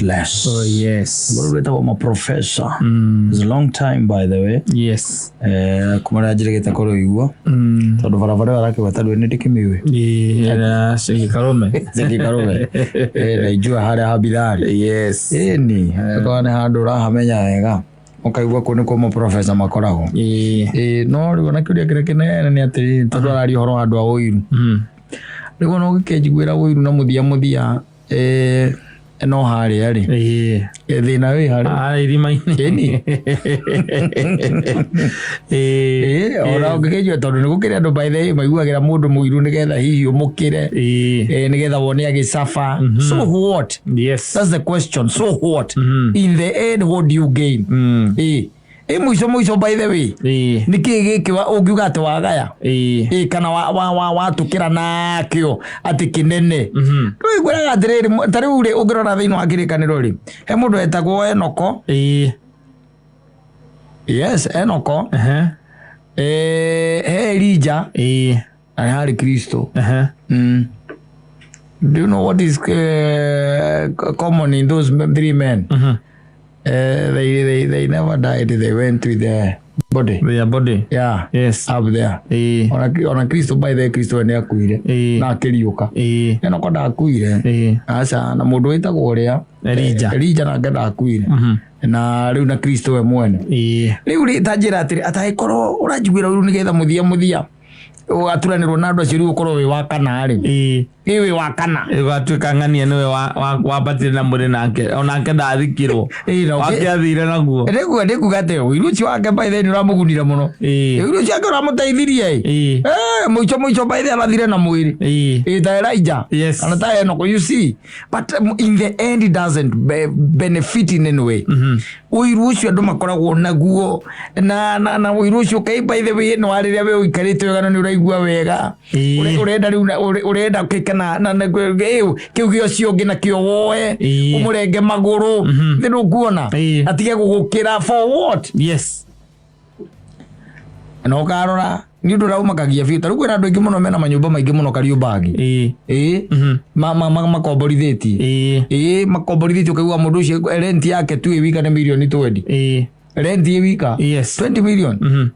less. Oh yes. We're talking about professor. It's a long time, by the way. Yes. Kumara jire kita koro igua. Todo barabara wala kwa tadu neti kimiwe. Na siki karume. Na ijua hada habidari. Yes. Ni. Kwa ne hadura hamenya ega. Okaigua kone como professor makorago. No rigo nakiuria kirekene ni ati todo ari horo andu a Uiru. Rigo no gikejigwira Uiru na muthia no hari ari thina wi hari irima-ini ora ngikejua tondu ni gukire andu by the way maiguagira mundu muiru nigetha hihi umukire nigetha wone agicafa so what? Yes, that's the question. So what? In the end, what do you gain? Mwisho by the way niki giki ungiuga ati wagaya kana watukira nakio ati kinene rwigwiraga atiriri tariu ri ungirora thiini wa kirikaniro ri he mundu etagwo Enoko yes Enoko he Elijah na hari Kristo do you know what is common in those three men? They never died. They went with their body. Their body. Yeah. Yes. Up there. Ona Kristo by the Kristo ni akuire. Na akiriuka. Eno ko ndakuire. Asa na mundu witagwo uria Elijah na ngenda akuire. Na riu na Kristo we mwene. Riu ri tanjira atiri ataikorwo uranjiguira riu nigetha muthia aturanirwo na andu acio riu ukorwo wi wa kana ri wi wa kana igatuika ng'ania niwe wabatire na muri nake onake ndathikirwo wake athire naguo ndikuga ati Uiru ucio wake by the way uramugunire muno Uiru ucio wake uramuteithirie muico by the way arathire na mwiri ta Elijah and ta Enoko, you see, but in the end it doesn't benefit in any way. Uiru ucio andu makoragwo naguo na Uiru ucio kai by the way no ariria we uikarite wega ni uraigua wega urenda riu urenda na kiu gio cio ngina kio woe umurenge maguru thiru kuona atige gugukira for what? Yes. No karora ni ndu raumakagia fiu taru kwina andu ingi muno mena manyumba maingi muno Kariubangi makomboritheti makomboritheti ukaigua mundu ucio rent yake tu wika ni milioni 20 rent wika 20 million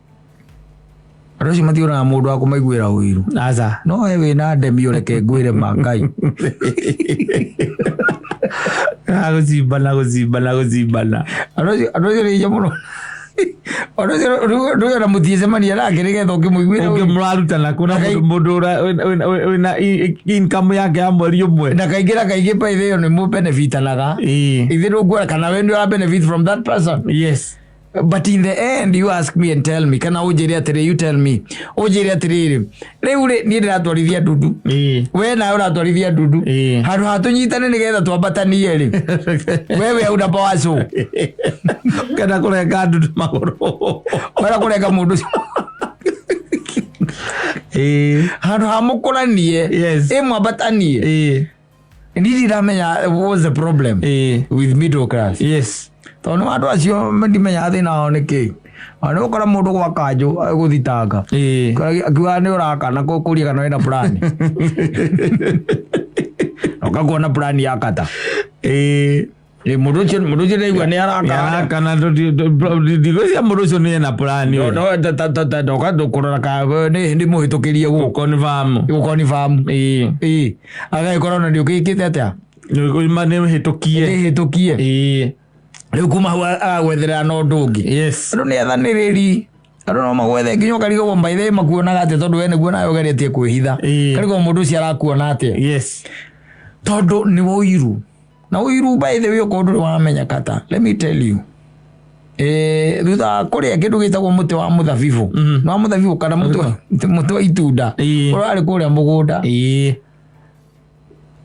Rosi mationa mundu wa kumaiguira Uiru. Aza. No we na ndemi ureke ngwire Mangai. Agozibana. Rosi ri jamuno. Ono na mutiese mani ala gerege thoke muigwira muraruta na kuna mundu na income yake ya mweri umwe na kaingi pa ithio ni mu benefit naga ithio ngora kana we ndio benefit from that person. Yes. But in the end you ask me and tell me kana ujiri atire, you tell me ujiri atire riu ni ndiratwarithia ndudu we na uratwarithia ndudu handu hatunyitane nigetha twambatanie ri wewe una pawaso kana kurenga ndudu maguru wala kurenga mundu handu hamukuranie mwambatanie ndiramenya what's the problem with middle class. Yes. Tono andu acio ndimenya thina wao niki ani ukora mundu gwa kanju guthitanga akiwa ni urakana kuria kana wina plan ukakuona plan ya kata mundu ucio naigua ni arakana ndigocia mundu ucio ni na plan ukakurora ka ndi muhitukirie confirm agaikorwo na ndiukikite atia ni hitukie riu kuma gwethera no ndungi. Yes. Andu ni ethaniriri andu no magwethe nginya karigo mbaithe makuonaga ati tondu we niguo nayo geretie kwihitha karigo mundu ucio arakuona ati. Yes. Tondu ni Uiru na Uiru baithe we ukondu wamenya kata, let me tell you thutha kuria kindu gitagwo muti wa muthabibu no muthabibu kana muti wa itunda urari kuria mugunda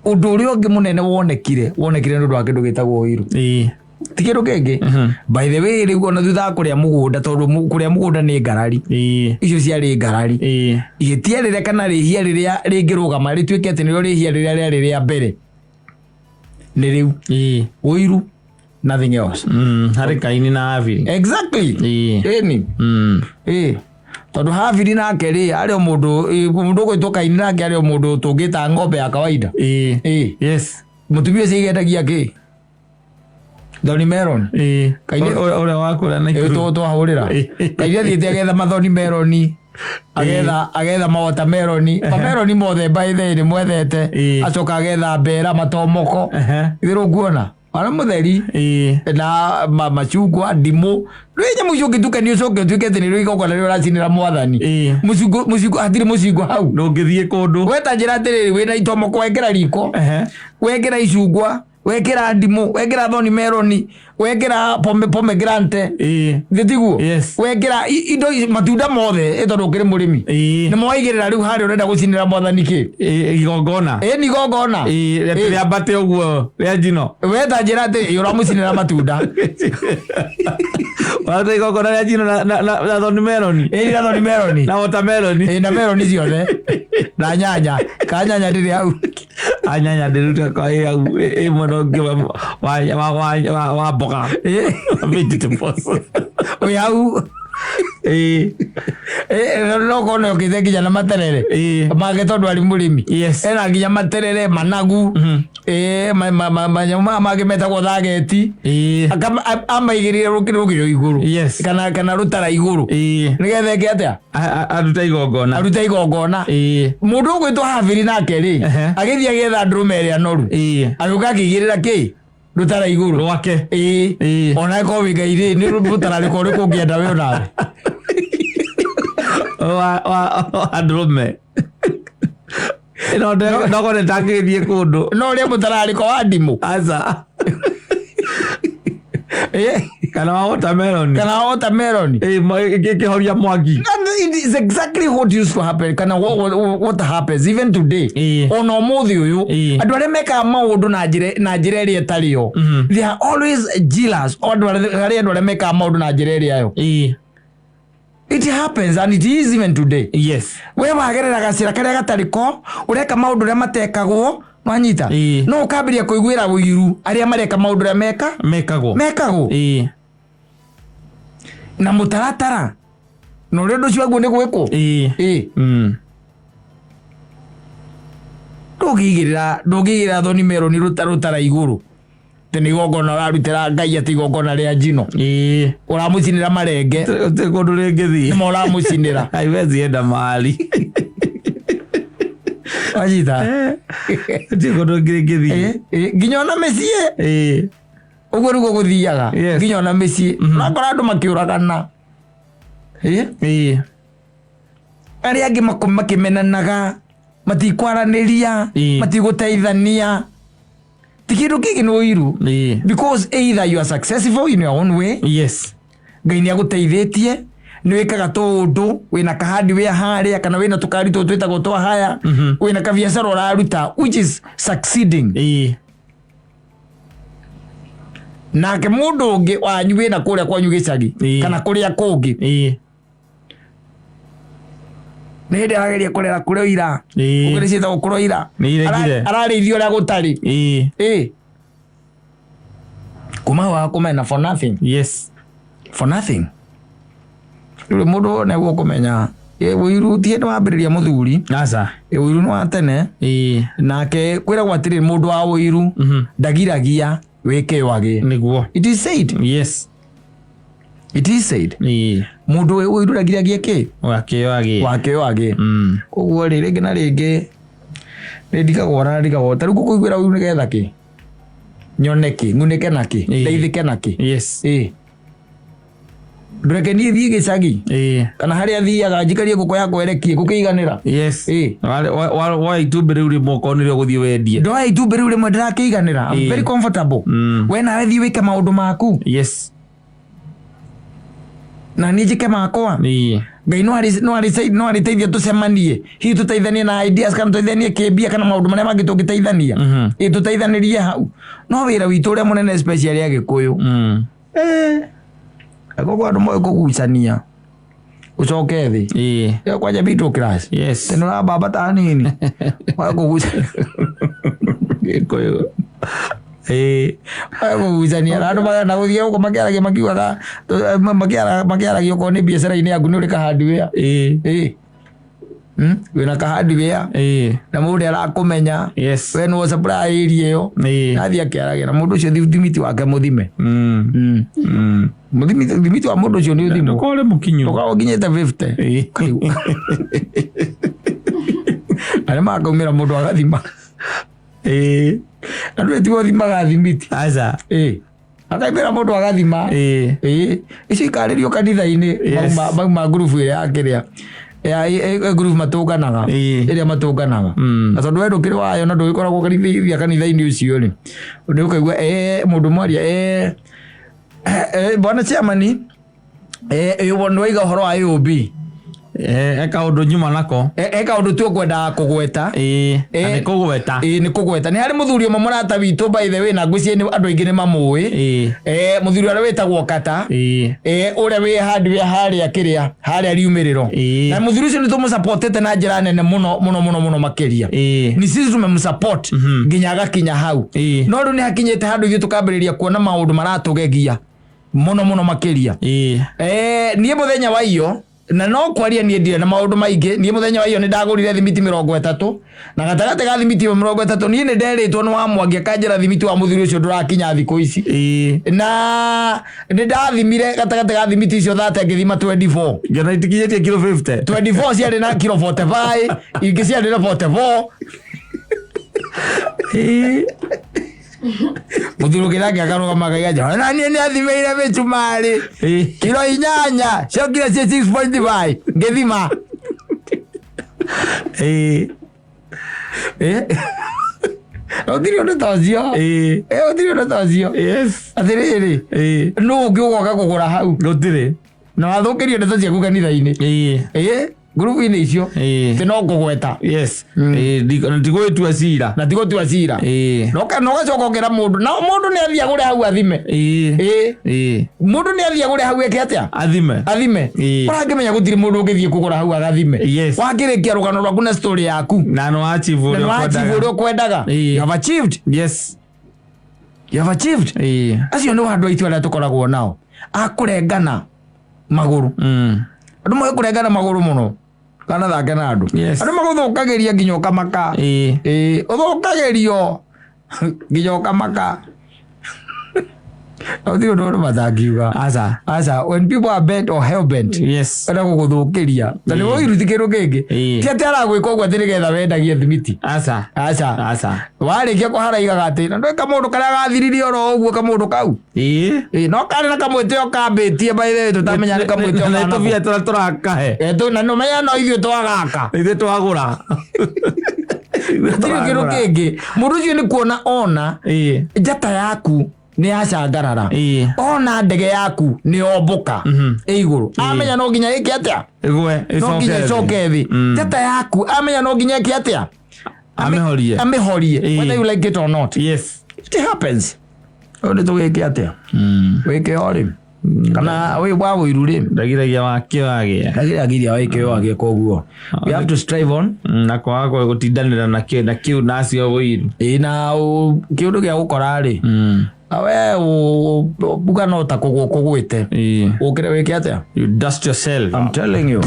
undu uria ungi munene wonekire ndu wa kindu gitagwo Uiru tikiru kenge by the way riu ona thutha kuria mugunda tondu kuria mugunda ni ngarari icio ciari ngarari igitiarire kana rihia riria ringirugama rituike ati nirio rihia riria riria mbere ni riu Uiru nothing else hari kaini na aviri exactly tondu haviri nake ri ari mundu gwitwo kaini nake ari mundu tungita ng'ombe ya kawaida yes mutumia cigendagia ki thoni melon kaini ore wakura na to hurira kaini thiete agetha mathoni meloni agetha watermelon mameloni mothe by the ni mwethete acoka agetha mbera matomoko ithiru nguona ara mutheri na macungwa ndimu rwenya mucoke tukani ucoke twikete ni rwiko kwa rero racinira mwathani mucingo atiri mucingo hau ndungithie kundu weta njira atiri wina itomoko wekera riko wekera icungwa wekera ndimu wekera thoni meloni wekera pomegranate thitiguo wekera indo matunda mothe etondo kiri murimi ni moigirira riu hari urenda gucinira mwathani ki igongona ni igongona ria bate uguo ria njino weta njira ati uramucinira matunda wate igongona ria njino na thoni meloni na thoni meloni na watermelon na meloni ciothe na nyanya kanyanya ndiri hau anyanya ndiruta kwa hau mwana wa boka vegetables we hau no kono okithe nginya na materere mage tondu ari murimi ena nginya materere managu manyama mage metagwo thageti amaigirire rukiro iguru kana rutara iguru nigethe ke atia aruta igongona mundu gwitwo haviri nake ri agithia getha ndrume ria noru aguka akigirira ki rutara iguru rwake ona ko wigaire ni rutara riko riko ngienda we ona wa ndrume no ne tangithie kundu no ria mutarariko wa ndimu aza kana watermelon kihoria mwaki. It is exactly what used to happen. Kana what happens even today ono muthi uyu andu aria meka maundu na njira iria tario they are always jealous andu aria meka maundu na njira iria yo it happens and it is even today. Yes. We wagerera gacira karia gatariko ureka maundu aria matekagwo manyita no ukambiria kuiguira Uiru aria mareka maundu aria mekagwo na mutaratara no rendo ciwaguo ni gwiko ndugigirira thoni meloni rutara iguru tene igongona urarutira Ngai ati igongona ria njino uramucinira marenge kundu ringithi ni uramucinira aiwezi enda mali ajita kundu ringithi nginya ona mesie Uguo rugo guthiaga nginya ona micii nakora andu makiuragana aria angi makimenanaga matikwaraniria matiguteithania tikindu kiki no Uiru because either you are successful in your own way Ngai ni aguteithitie ni wikaga tundu wina kahandi we haria kana wina tukari twitagwo twa haya wina kabiacara uraruta which is succeeding nake mundu ungi wanyu wina kuria kwanyu gicagi kana kuria kungi ni hindi arageria kurera kuria ira ukiri cita gukurwo ira ararithio ria gutari kuma wa kumena for nothing for nothing ule mundu ne guo kumenya Uiru tie ndo ambiriria muthuri Uiru no atene nake kwira gwatiri mundu wa Uiru ndagiragia weke wage niguo it is said mundu Uiru ndagiragia ke wake wage koguo ringi na ringi ndikagora taru kuiguira Uiru nigetha ki nyoneki ngunike naki ndeithike naki ndureke ni thie gicagi kana haria thiaga njikarie nguko yakwa erekie gukiiganira wa itumbi riu rimwe konire guthie wendie ndo itumbi riu rimwe ndirakiiganira I'm very comfortable we nawe thie wike maundu maku na ni njike makwa Ngai no ariteithia tucemanie hihi tuteithanie na ideas kana tuteithanie kĩmbia kana maundu maria mangi tungiteithania tuteithanirie hau no wira witu uria munene special ya Gikuyu Agogo andu moyo kugucania ucoke thi kwanja bitu class teno na baba ta nini wa kugucania Gikuyu kugucania andu magana guthie uko makiaragia makiugaga makiaragia uko ni biacara-ini yaku ni uri kahandi wia wina kahandi wia na mundu arakumenya we no supply area yo nathi akiaragira mundu ucio thimiti wake muthime thimiti wa mundu ucio ni uthimo tukore mukinyu tukao nginyete 50 ale makaumira mundu agathima andu etigo thimaga thimiti akaimira mundu agathima ici ikaririo kanitha-ini mauma group iria akiria group matunganaga iria matunganaga na tondu we ndukiri wayo na ndugikoragwo kanitha-ini ucio ri ndikuigua mundu mwaria bwana chairman wona waiga uhoro wa AOB eka undu nyuma nako eka undu tu kwenda kugweta ni kugweta ni hari muthuri umwe murata witu by the way na ngwicie ni andu aingi ni mamui muthuri aria witagwo Kata uria wi handi wi haria kiria haria riumiriro na muthuri ucio ni tumusupportete na njira nene muno makiria ni sisi tumemsupport nginya agakinya hau no ru ni hakinyete handu ithu tukambiriria kuona maundu maratugegia muno makiria nie muthenya wa iyo na no kwaria nie ndire na maundu maingi nie muthenya wa iyo ni ndagurire thimiti 30 na gatagate ga thimiti 30 nie ni nderitwo ni wa mwangia kanjira thimiti wa muthuri ucio ndurakinya thiku ici na ni ndathimire gatagate ga thimiti icio 30 ngithima 24 ngena itikinyete kilo 50 24 ciari na kilo 45 ingi ciari na 44 muthuru kirake akaruga magaja na nie ni athimeire mechumari kilo 8 shokira 6.5 ngithima Odiri ndo tazio odiri ndo tazio athiriri no ngiugoka kugura hau ndotire na wathukirio ndeto cia kukanitha-ini group-ini icio tino kugweta ndigwitua cira na tigwitua cira no gacoka ngera mundu na mundu ni athia gure hau athime mundu ni athia gure hau eke atia athime urangimenya gutiri mundu ungithie kugura hau agathime wakirikia rugano rwaku na story yaku na no achieve urio kwendaga you have achieved acio ni andu aitu aria tukoragwo nao akurengana maguru andu moyo kurengana maguru muno kana thake na andu andu maguthukagiria nginya ukamaka uthukagirio nginya ukamaka Audio no mathakiuga. Asa when people are bent or hell bent. Yes. Kana guguthukiria. Tani Uiru tikiro gigi. Ti atara gwika ugwa thirigetha wendagia thimiti. Asa. Warikia kuharaiga gati. Na ndwe kamundu karia gathiririo ro uguo kamundu kau. No kare na kamwite o kambitie by the way tutamenya ni kamwite o kana. Na tuvia turakahe. Eto na no menya no ithuĩ twagaka. Ithuĩ twagũra. Tikiro gigi. Mundu ucio ni kuona ona. Njata yaku ni acangarara. Ona ndege yaku ni omboka iguru. Amenya no nginya iki atia. No nginya icoke thi. Njata yaku amenya no nginya iki atia. Amehorie. Whether you like it or not. Yes. It happens. Ode to iki atia. Weke ori. Kana we wa Uiru ri. Ndagiragia wakiagia. Ndagiragia wakiagia koguo. We have to strive on. Na kwa gutindanira na kiu nacio Uiru. Na kiundu gia gukora ri. Awe buga no ta kugwite. Ukire weke atia. You dust yourself. I'm telling you.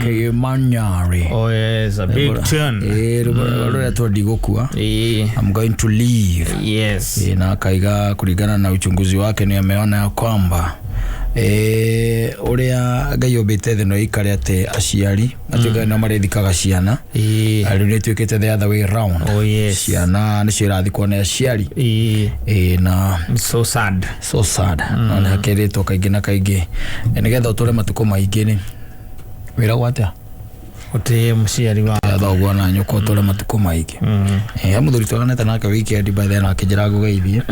Okay, Manyari. Oh yes, a big turn. I'm going to leave. Yes. Na kaiga kulingana na uchunguzi wake ni ameona ya kwamba uria Ngai ombite thino ikare ate aciari atuika na marethikaga ciana ari ni tuikite the other way round. Oh yes. Ciana ni cirathikwo na aciari na so sad na hakiritwo kaingi na kaingi nigetha utore matuko maingi ni wira gwata utie muciari wa thogwa na nyuko utore matuko maingi muthuri twaneta nake weekend by then akijira gugeithie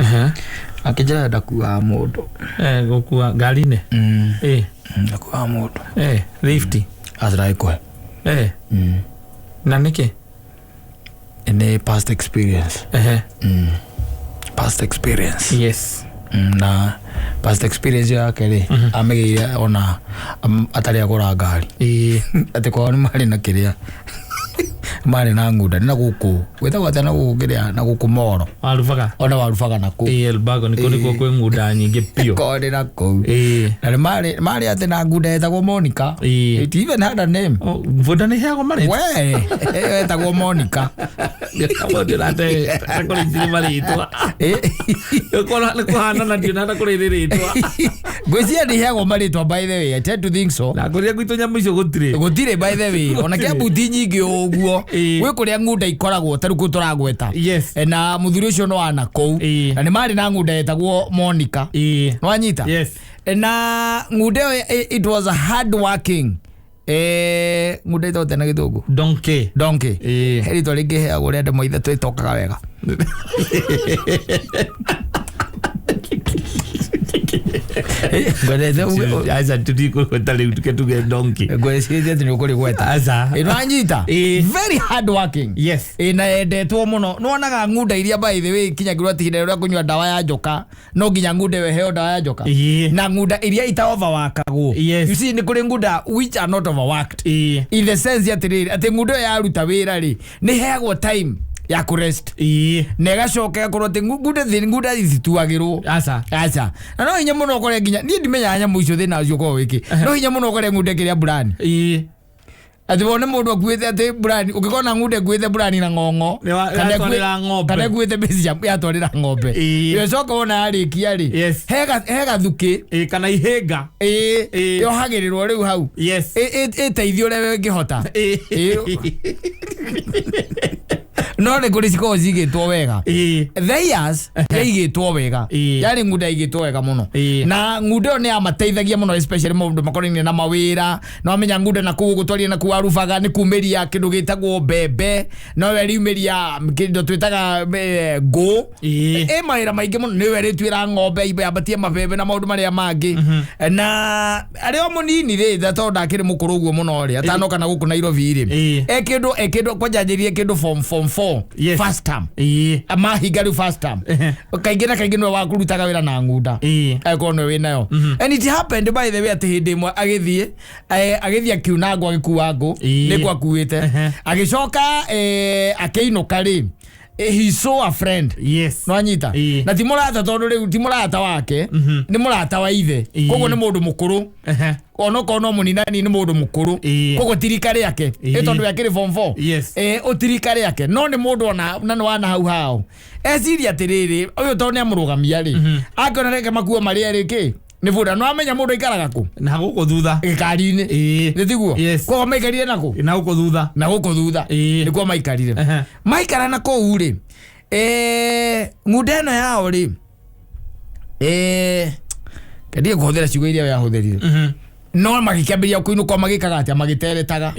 akijira ndakuwa mundu gukua ngari-ini ndakuwa mundu lift azrai ko na niki in past experience past experience yes na past experience yake ri amegeire ona atari agura ngari ati kwa ni mari na kiria mari na nguda na guku wetha gwata na gukiria na guku moro warufaga na ku elbago niko kwe nguda nyingi pio ko ndi na ku na mari ati na nguda etagwo Monica it even had a name voda ni heago mari we etagwo Monica kama ndirate akora njiri mari itwa yokora ni kuhana na ndio nada kore itwa gwisia ni heago mari itwa by the way I tend to think so na kuria gwitu nyamu icio gutire by the way ona kia buti nyingi uguo we kuria ngunda ikoragwo taruku turagweta na muthuri ucio no ana kou na ni mari na ngunda etagwo Monica no anyita na ngunda it was a hard working ngunda ito tena githungu donkey heri to ringi heagwo ria ndemo ithe twitokaga wega Asa tudiko tali tuketuge donkey. Gwesize tunukuri gweta. Asa. Inanyita. Very hard working. Yes. Ina endetwo muno. Nuonaga ngunda iria by the way kinyagirwa tihinde ria kunywa dawa ya njoka. No nginya ngunde we heo dawa ya njoka. Na ngunda iria ita overworkagwo. Yes. You see ni kuri ngunda which are not overworked. In the sense ati ngunda ya ruta wira ri ni heagwo time ya kurest nega coke korwo ti nguda ithituagirwo asa na no hinya muno kore nginya ni ndimenya nyamu icio thina cio ko wiki no hinya muno kore ngude kiria burani ati wone mundu akuite ati burani ukikona ngude kuite burani na ngongo kana kuite besi ya twarira ngombe yo coka wona arikia ri hega thuki kana ihenga yo hagirirwo riu hau teithio rewe ngihota no ne kuri siko zigitwo wega theirs igitwo wega yari nguda igitwo wega muno na nguda ne amateithagia muno especially mundu makorine na mawira no amenya nguda na kugutwaria na kuarufaga ni kumeria kindu gitagwo bebe no weriumeria kindu twitaga go mawira maingi muno ni weritwira ngombe ibe abatie mabebe na maundu maria mangi na ari o munini ri thato ndakiri mukuru uguo muno ri atano kana guku Nairobi ri ekindu kwajanjirie kindu form 4 first term amahigaru first term kaingina no wakurutaga wira na ngunda akono we nayo and it happened by the way at hindi mwe agithie akiunagwo agikuwa ngo ni kwa kuite agicoka akiinuka ri he's so a friend. Yes. No anyita. Na ti murata tondu riu ti murata wake. Ni murata wa ithe. Koguo ni mundu mukuru. Ono kono muninani ni mundu mukuru. Koguo tirikari yake. Etondu yakiri form 4. Yes. Otirikari yake. No ni mundu ona na wana hau hao. Esiria tiriri uyu tone amurugamia ri. Akona reke makuo mari eriki. Ni vuda no amenya mundu ikaraga ku. Na guko thutha. Gikari-ini. Ni tiguo. Koguo maikarire naku. Na guko thutha. Na guko thutha. Ni kwa maikarire. Maikara na kou ri. Ngudeno yao ri. Kadie kuhuthira ciugo iria yahutherire. No magikiambiria kuinuka magikaga atia magiteretaga.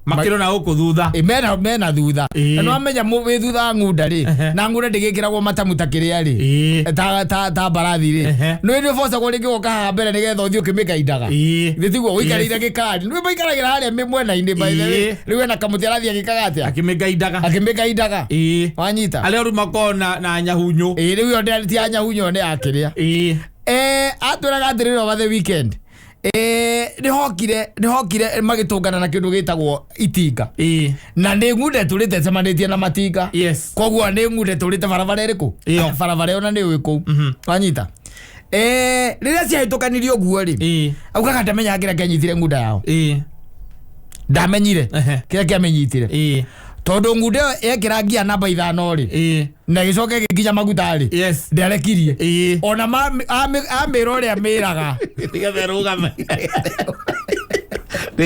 Makiro na guko thutha. Mena thutha. No amenya mu thutha ngunda ri. Na ngunda ndigikiragwo matamuta kiria ri. Ta barathi ri. No ni force ko ringi goka mbere nigetha uthio kimikaindaga. Thitiguo wikarire gikari. No baikaragira haria mwena-ini by the way. Riwe na kamuti arathi agikaga atia. Akimikaindaga. Wanyita. Ale ru makona na nyahunyu. Riu yo ndi anyahunyu ne akiria. Aturaga ndiriro over the weekend. Ni hokire magitungana na kindu gitagwo itinga. Na ni ngude turite cemanitie na matinga. Koguo ni ngude turite barabara iriku. Barabara ona ni wiku. Wanyita. Riria ciahitũkanirio guo ri. Aukaga ndamenya kĩrĩa kĩanyitire ngunda yao. Ndamenyire kĩrĩa kĩamenyitire. Tondu ngude ekira ngia namba 5 ri. Na gicoke gikinya maguta ri. Ndarekirie. Ona amira uria miraga. Tiga rugame.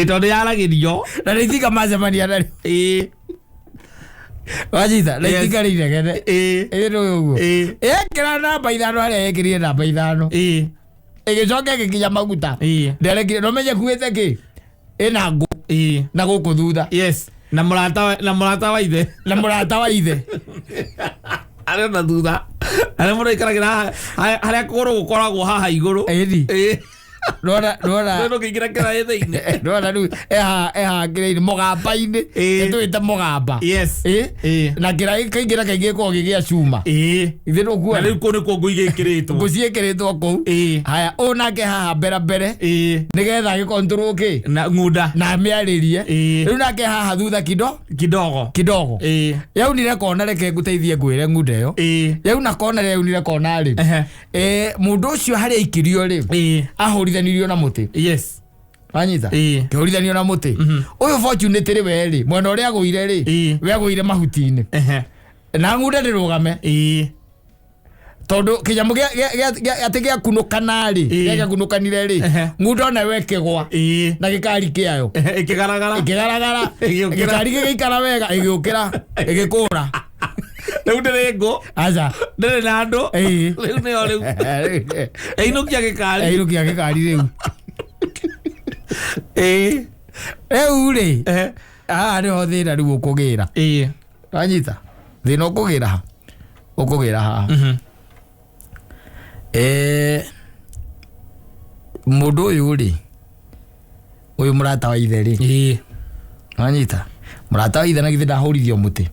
Tondu yaragirio. Na rĩtiga macemania nari. Wajita, rĩtiga rĩiregere. Ĩno ũguo. Ekira namba 5 haria ekirire namba 5. Igicoke gikinya maguta. Ndarekirie. No menye kuite ki? Ina ngũ. Na gũkũ thutha. Na murata wa ithe. Ale na thutha. Ale mura ikaragira haria kuguru gukoragwo haha iguru. Rora no kigira kira yethe-ini. Rora riu eha ngire mugamba-ini. Twita mugamba. Na ngira kaingira kaingi ko gigia cuma. Ithe no kuona. Riu ko ni ko ngui gikiritwo. Nguciekiritwo ko. Haya onake haha mbere. Nigetha gikontrol ki na ngunda na miaririe. Riu nake haha thutha kidogo. Yaunire kona reke nguteithie ngwire ngunda iyo. Yauna kona yaunire kona ri. Mundu ucio haria ikirio ri. Ahorithanirio na muti. Wanyita. Kihorithanirio na muti. Uyu fortunate ri we ri. Mwena uria agwire ri. We agwire mahuti-ini. Na ngunda ndirugame. Tondu kinyamu gĩa kunukana ri. Gĩa kunukanire ri. Ngunda na we kigwa. Na gikari kiayo. Ikigaragara. Gikari gikara wega igiukira. Igikura. Riu ndiri ngo. Aca. Ndiri na andu. Riu nio riu. Einukia gikari riu. Riu ri. Niho thina riu ukugira. Wanyita. Thina ukugira ha. Ukugira ha. Mundu uyu ri. Uyu murata wa ithe ri. Wanyita. Murata wa ithe na githe ndahurithio muti.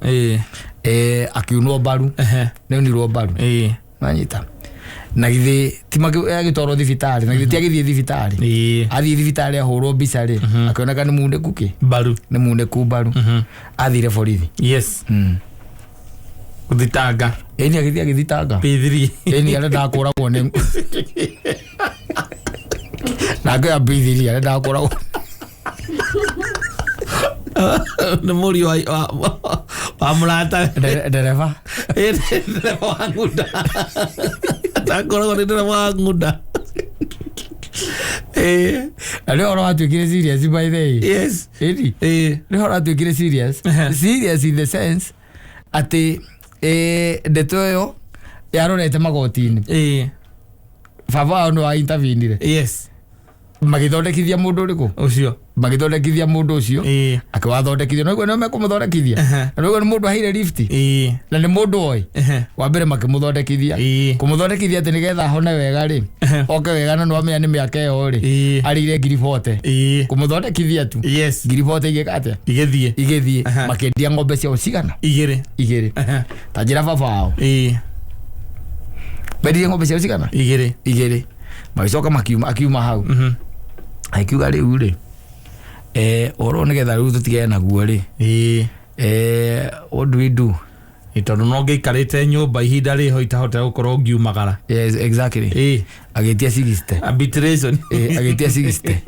Akiunwo mbaru. Nĩonirwo mbaru. Wanyita. Na githe timake agitwarwo thibitari. Na githe tiagithie thibitari. Athie thibitari ahurwo mbica ri. Akioneka ni mundeku ki? Mbaru. Ni mundeku mbaru. Athire borithi. Kuthitanga. Ni agithie agithitanga. P3. Ni arenda kũragwo ni. Nake ya P3 arenda kũragwo. Ni muri wa murata dereva. Dereva wa ngunda. Takoragwo ni dereva wa ngunda. Ale ora watuikire serious by the way. Ni ora watuikire serious. Serious in the sense ati ndeto yo yarorete magoti-ini. Baba no intervenire. Magithondekithia mundu uriku ucio. Magithondekithia mundu ucio. Akiwathondekithia no no mekumuthondekithia. No ni mundu ahire lift. Na ni mundu oi. Wa mbere makimuthondekithia. Kumuthondekithia ati nigetha hone wega ri. Oke wega no amenya ni miaka iyo ri. Arire ngiri 40. Kumuthondekithia tu. Ngiri 40 igikate. Igithie. Makendia ng'ombe cia ucigana. Igiri. Tajira baba wao. Bedi ng'ombe cia ucigana. Igiri. Magicoka akiuma hau. Akiuga riu ri. Oro nigetha riu tutige naguo ri. What do we do? Itondo no ngeikarite nyumba ihinda riho itahota gukorwo ngiumagara. Yes, exactly. Agetia 60. Arbitration. Agetia 60.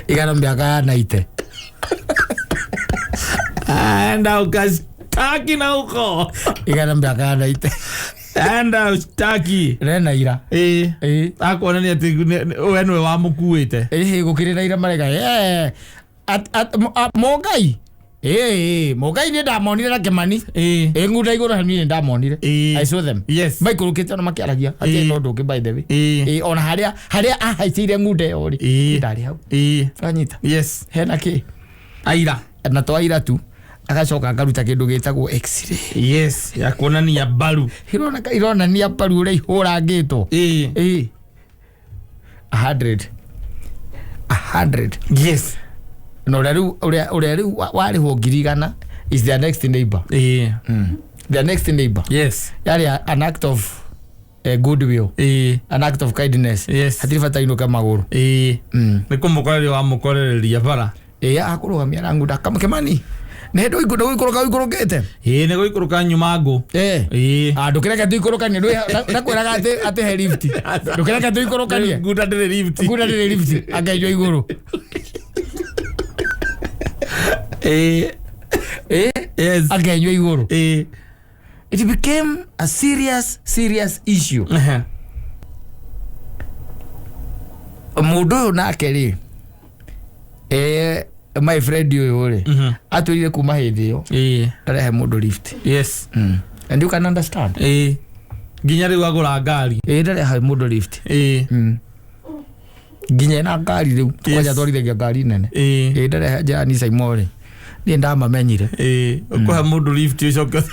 Igara miaka 90. Anda ukastaki na uko. Igara miaka 90. Anda ustaki. Rena ira. Akona ni ati wenwe wa mukuite. Gukirira ira marega. Mogai. Mogai ni ndamonire na Kimani. Nguda iguru hanini ndamonire. I saw them. Yes. Michael ukite na makiaragia. Ati no nduki by the way. Ona haria ahaicire ngude yori. Ndari hau. Fanyita. Yes. Hena ki. Aira. Na to aira tu. Akacoka akaruta kindu gitagwo X-ray. Yes, ya kuonania baru. Ironania baru uria ihurangitwo. 100. Yes. No uria riu wari ho ngirigana is their next neighbor. Their next neighbor. Yes. Yari an act of goodwill. An act of kindness. Yes. Hatiribata inuka maguru. Nikumukoreri wa mukorereria bara. Akurugamia rangu ndakama Kimani. Nedo igurukite. Nego ikuruka nyuma ngo. Ndukireka tu ikurukanie ndakwiraga ati he lift. Ndukireka tu ikurukanie. Nguda ndire lift. Nguda ndire lift. Akenjwa iguru. Yes. Akenjwa iguru. It became a serious issue. Mundu nake ri. My friend you atulire kuma hindi yo ndarehe mundu lift. Yes. And you can understand. Ginya riu agura ngari. Ndarehe mundu lift. Ginya na ngari riu twaja twarithagia ngari nene. Ndarehe jani Saimore ni ndamamenyire. Kuhe mundu lift ucoke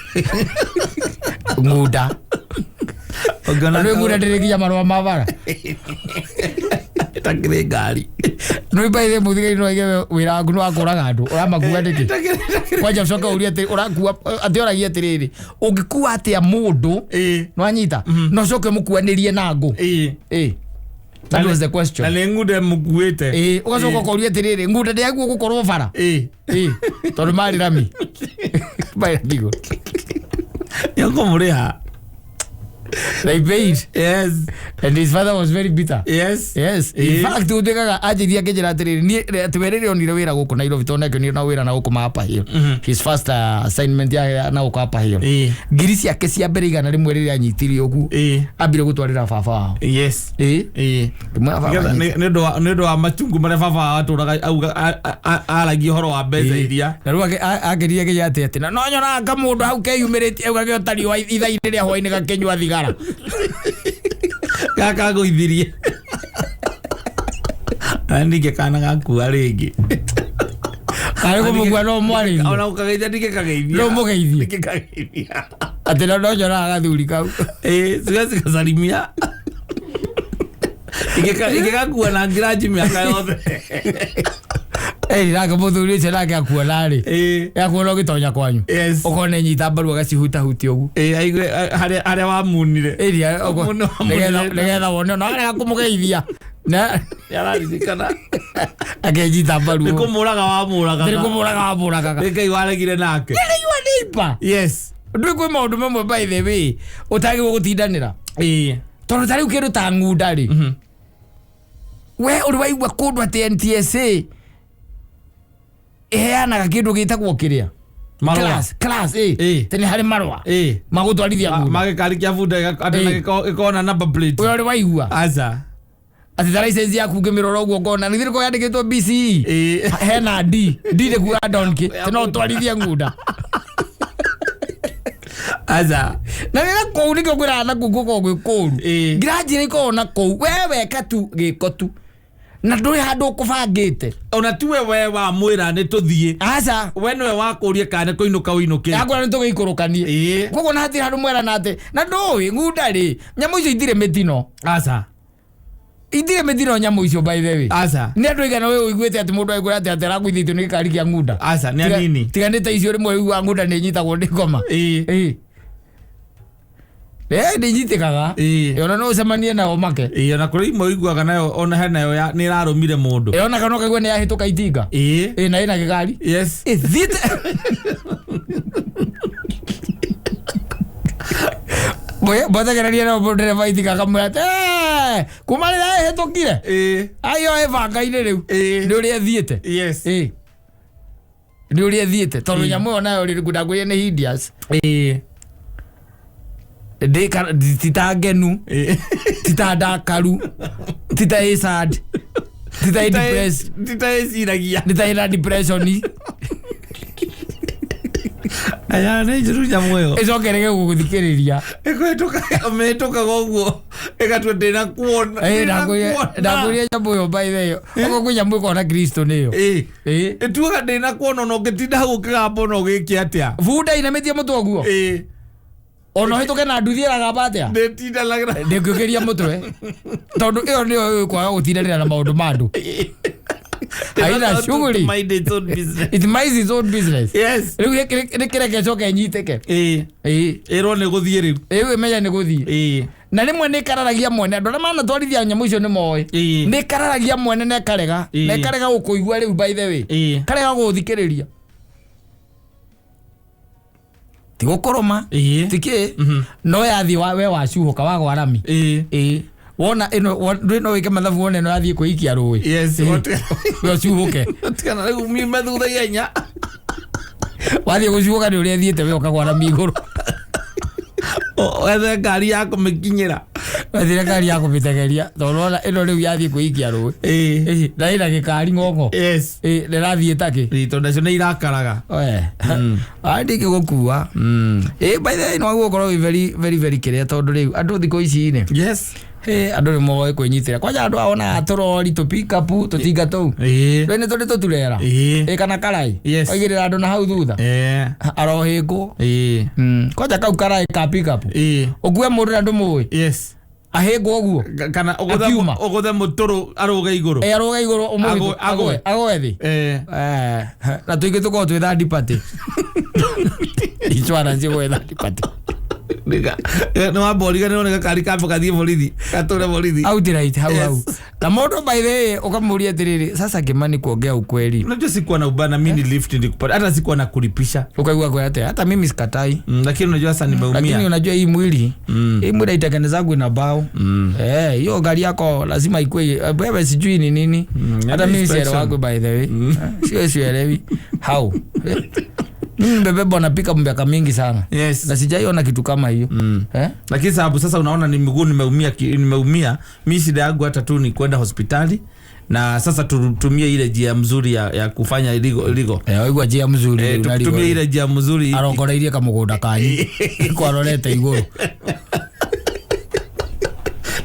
nguda. Ogana no nguda ndiregia marwa mabara. Takire ngari. No ibaire muthigai no ige wira ngunu akuraga andu uramakuwa ndiki. Kwaja coka uri ati urakuwa ati oragia atiriri ungikuwa ati mundu no anyita no coke mukuanirie na ngo. That was the question. Ale ngude mukuite. Ugacoka kuria atiriri nguda ndiaguo gukorwo bara. Tondu mari rami. Baira digo. Yango muriha. They paid. Yes. And his father was very bitter. Yes. In fact, udekaga ajiria kejera atiriri ni atwerere onire wira guku Nairobi tona ke ni na wira na guku mapa hiyo. His first assignment ya na guku hapa hiyo. Ngiri ciake cia mbere igana rimwe riri anyitiri ogu. Ambire gutwarira baba. Yes. Nedo wa machungu mare baba aturaga aragi horo wa mbeca iria. Na ruake ageria ke yate ati no nyona ka mundu hau ke yumiriti augage otari wa ithaini ria hwaini gakenywa thigara. Kaka goithirie. Andike kana gakua ringi. Ariko mugwa no mwari. Ona ukageithia ndike kageithia. No mugeithie. Ndike kageithia. Ati no nyona gathuri kau. Siwezi kasalimia. Ike gakua na ngiraji miaka yothe. Nake muthuri ucio nake akuona ri. Akuona gitonya kwanyu. Ukone nyita mbaru agacihuta huti ugu. Aigue haria wa munire. Nigetha wone no aria kumugeithia. Na yararirikana. Akenjita mbaru. Nikumuraga wa muraga. Nikumuraga wa muraga. Ngai waregire nake. Ngai neighbor. Yes. Ndui kwi maundu mamwe by the way utagi gutindanira. Tondu tari ukiru ta ngunda ri. We uri waigua kundu ati NTSA heanaga kindu gitagwo kiria class tene hari marwa magutwarithia ngunda magikarikia bunda ikona number plate uri waigua aza ati license yaku ngimirora uguo ngona ni thiriko yandikitwo BCE hena D de kuga donki teno twarithia ngunda aza na nira kou nikyo kwira na kuguko gwikuru ngira ikona kou wewe katu gikotu na nduri handu kubangite ona tuwe we wa mwira ni tuthie aca we niwe wakurie kana kuinuka uinuke akora ni tugiikurukanie kogo na hati handu mwira nate na ndui ngunda ri nyamu icio itire mitino aca itire mitino nyamu icio by the way aca ni andu igana we uiguite ati mundu aigura ati ateraguithitio ni gikari kia ngunda aca ni anini tiganite icio rimwe igua ngunda ni nyitagwo ndikoma ni nyitikaga ona no ucemanie nao make ona kuri imwe iguaga nayo ona he nayo ni rarumire mundu ona kana kaigua ni yahituka itinga na ina gigari yes thite Bota geraria na bota vai tika kamwate. Kumale dai hetokire. Ayo evanga ine riu. Ni uri athiete. Yes. Ni uri athiete. Tondu nyamu ona uri gudaguye ni Indians. Deka tita genu. Tita dakaru. Tita isad. Tita depressed. Tita isiragia. Tita ina depression. Aya na ijiru nyamuyo. Ezo kerege guguthikiriria. Eko metoka goguo. Eka twendena kuona. Ndakuria nyamuyo by the way. Oko kunya mwiko na Kristo niyo. Etuga ndena kuona no getinda gukigambo no giki atia. Vuda ina metia mutu guo. Ono hitoke na nduthira gamba atia. Ndetinda lagira. Ndikukiria mutwe. Tondu iyo niyo kwa gutindanira na maundu mandu. Aina shughuli. It minds its own business. Yes. Riu nikireke coke nyiteke. Ero ne guthie riu. Meya ne guthie. Na rimwe ni kararagia mwene andu mana twarithia nyamu icio ni moe. Ni kararagia mwene ne karega. Ne karega gukuigua riu by the way. Karega guthikiriria. Tigukoroma. Tiki. No yathi we wacuhuka wagwarami. Wona ino no wike mathabu wona no yathie kuikia ruwi. Yes. Yo cuhuke. Tikana riu mi mathutha yenya. Wathie gucuhuka ni uri athiete we ukagwarami iguru. Wethe ngari ya kumikinyira. Wethire ngari ya kumitegeria. Tondu ino riu yathie kuikia ruwi. Na ina gikari ngongo. Yes. Nirathie taki. Rito nacio ni irakaraga. Andi kigukua. By the way no gukorwo very kiria tondu riu andu thiko ici ne. Yes. Andu ni moe kwinyitira. Kwaja andu aona aturori tu pick up tutinga tu. Rene tundi tuturera. Kana karai. Oigirira andu na hau thutha. Arohiko. Kwaja kau karai ka pick up. Ogwe mundu andu muwe. Yes. Ahego oguo. Kana ogothe muturu aruga iguru. Aruga iguru umuthi. Agoe thi. Na tuige tuko tu third party. Ichwana njigo third party. Nega no aboriga no nega kari kambo kathie borithi katore borithi outright hau na moto by the way ukamuria tiriri sasa Kimani kuongea ukweli unajua sikuwa na ubana mini lift ndikupata hata sikuwa na kulipisha ukaigua kwa hata mimi sikatai lakini unajua sasa nimeumia lakini unajua hii mwili itakeneza zangu ina bao hiyo gari yako lazima ikue wewe sijui ni nini hata mimi sielewi wangu by the way sielewi how Bebe bona pika miaka mingi sana. Yes. Na sijaiona kitu kama hiyo. Lakini sababu sasa unaona ni miguu nimeumia. Mimi shida yangu hata tu ni kwenda hospitali na sasa tutumie ile njia mzuri ya kufanya iligo. Wewe njia mzuri tutumie ile njia mzuri. Arongoreirie kamugonda kanyi. Kwarorete iguru.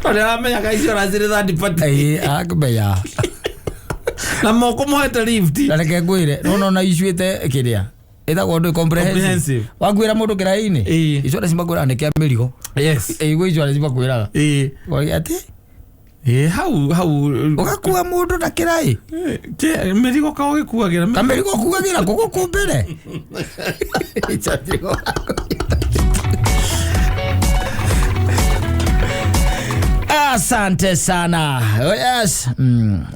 Tole amenya kaisho razire third party. Akbeya. Na moko mohete lift. Na reke ngwire no icuite kiria. Ita gondo comprehensive. Wagwira mundu kiraini. Ico lazima gwira ne kia mirigo. Yes. Igo ico lazima gwira. Wagi ati? How ugakuwa mundu na kirai. Mirigo ka ugikuagira. Kamirigo kuagira kuko kumbere. Ico tigo. Asante sana. Yes.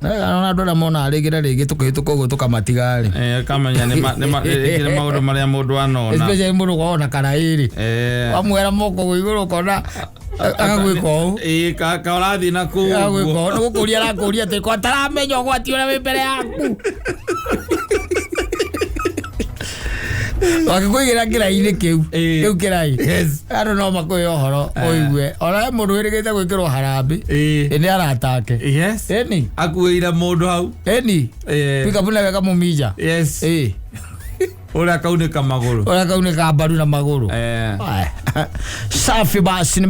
Naona ndo mona alegera lege tukahituka ugo tukamatigali. Kama nyane kile maundu maria mundu anona. Especially mundu kwaona karairi. Wamwera moko gwiguru kona agagwiko. Ka urathi na ku. Agagwiko no kuria la kuria te ko taramenya gwati ora mbere yaku. Wakikuigira kiraini kiu kirai. Yes. Aro no makoyo horo oigwe ora mundu wirigite gwikirwo harambi ni aratake. Yes. Eni akuira mundu hau pika buna weka mumija. Yes. Ora kauneka maguru mbaru na maguru. Safi basi.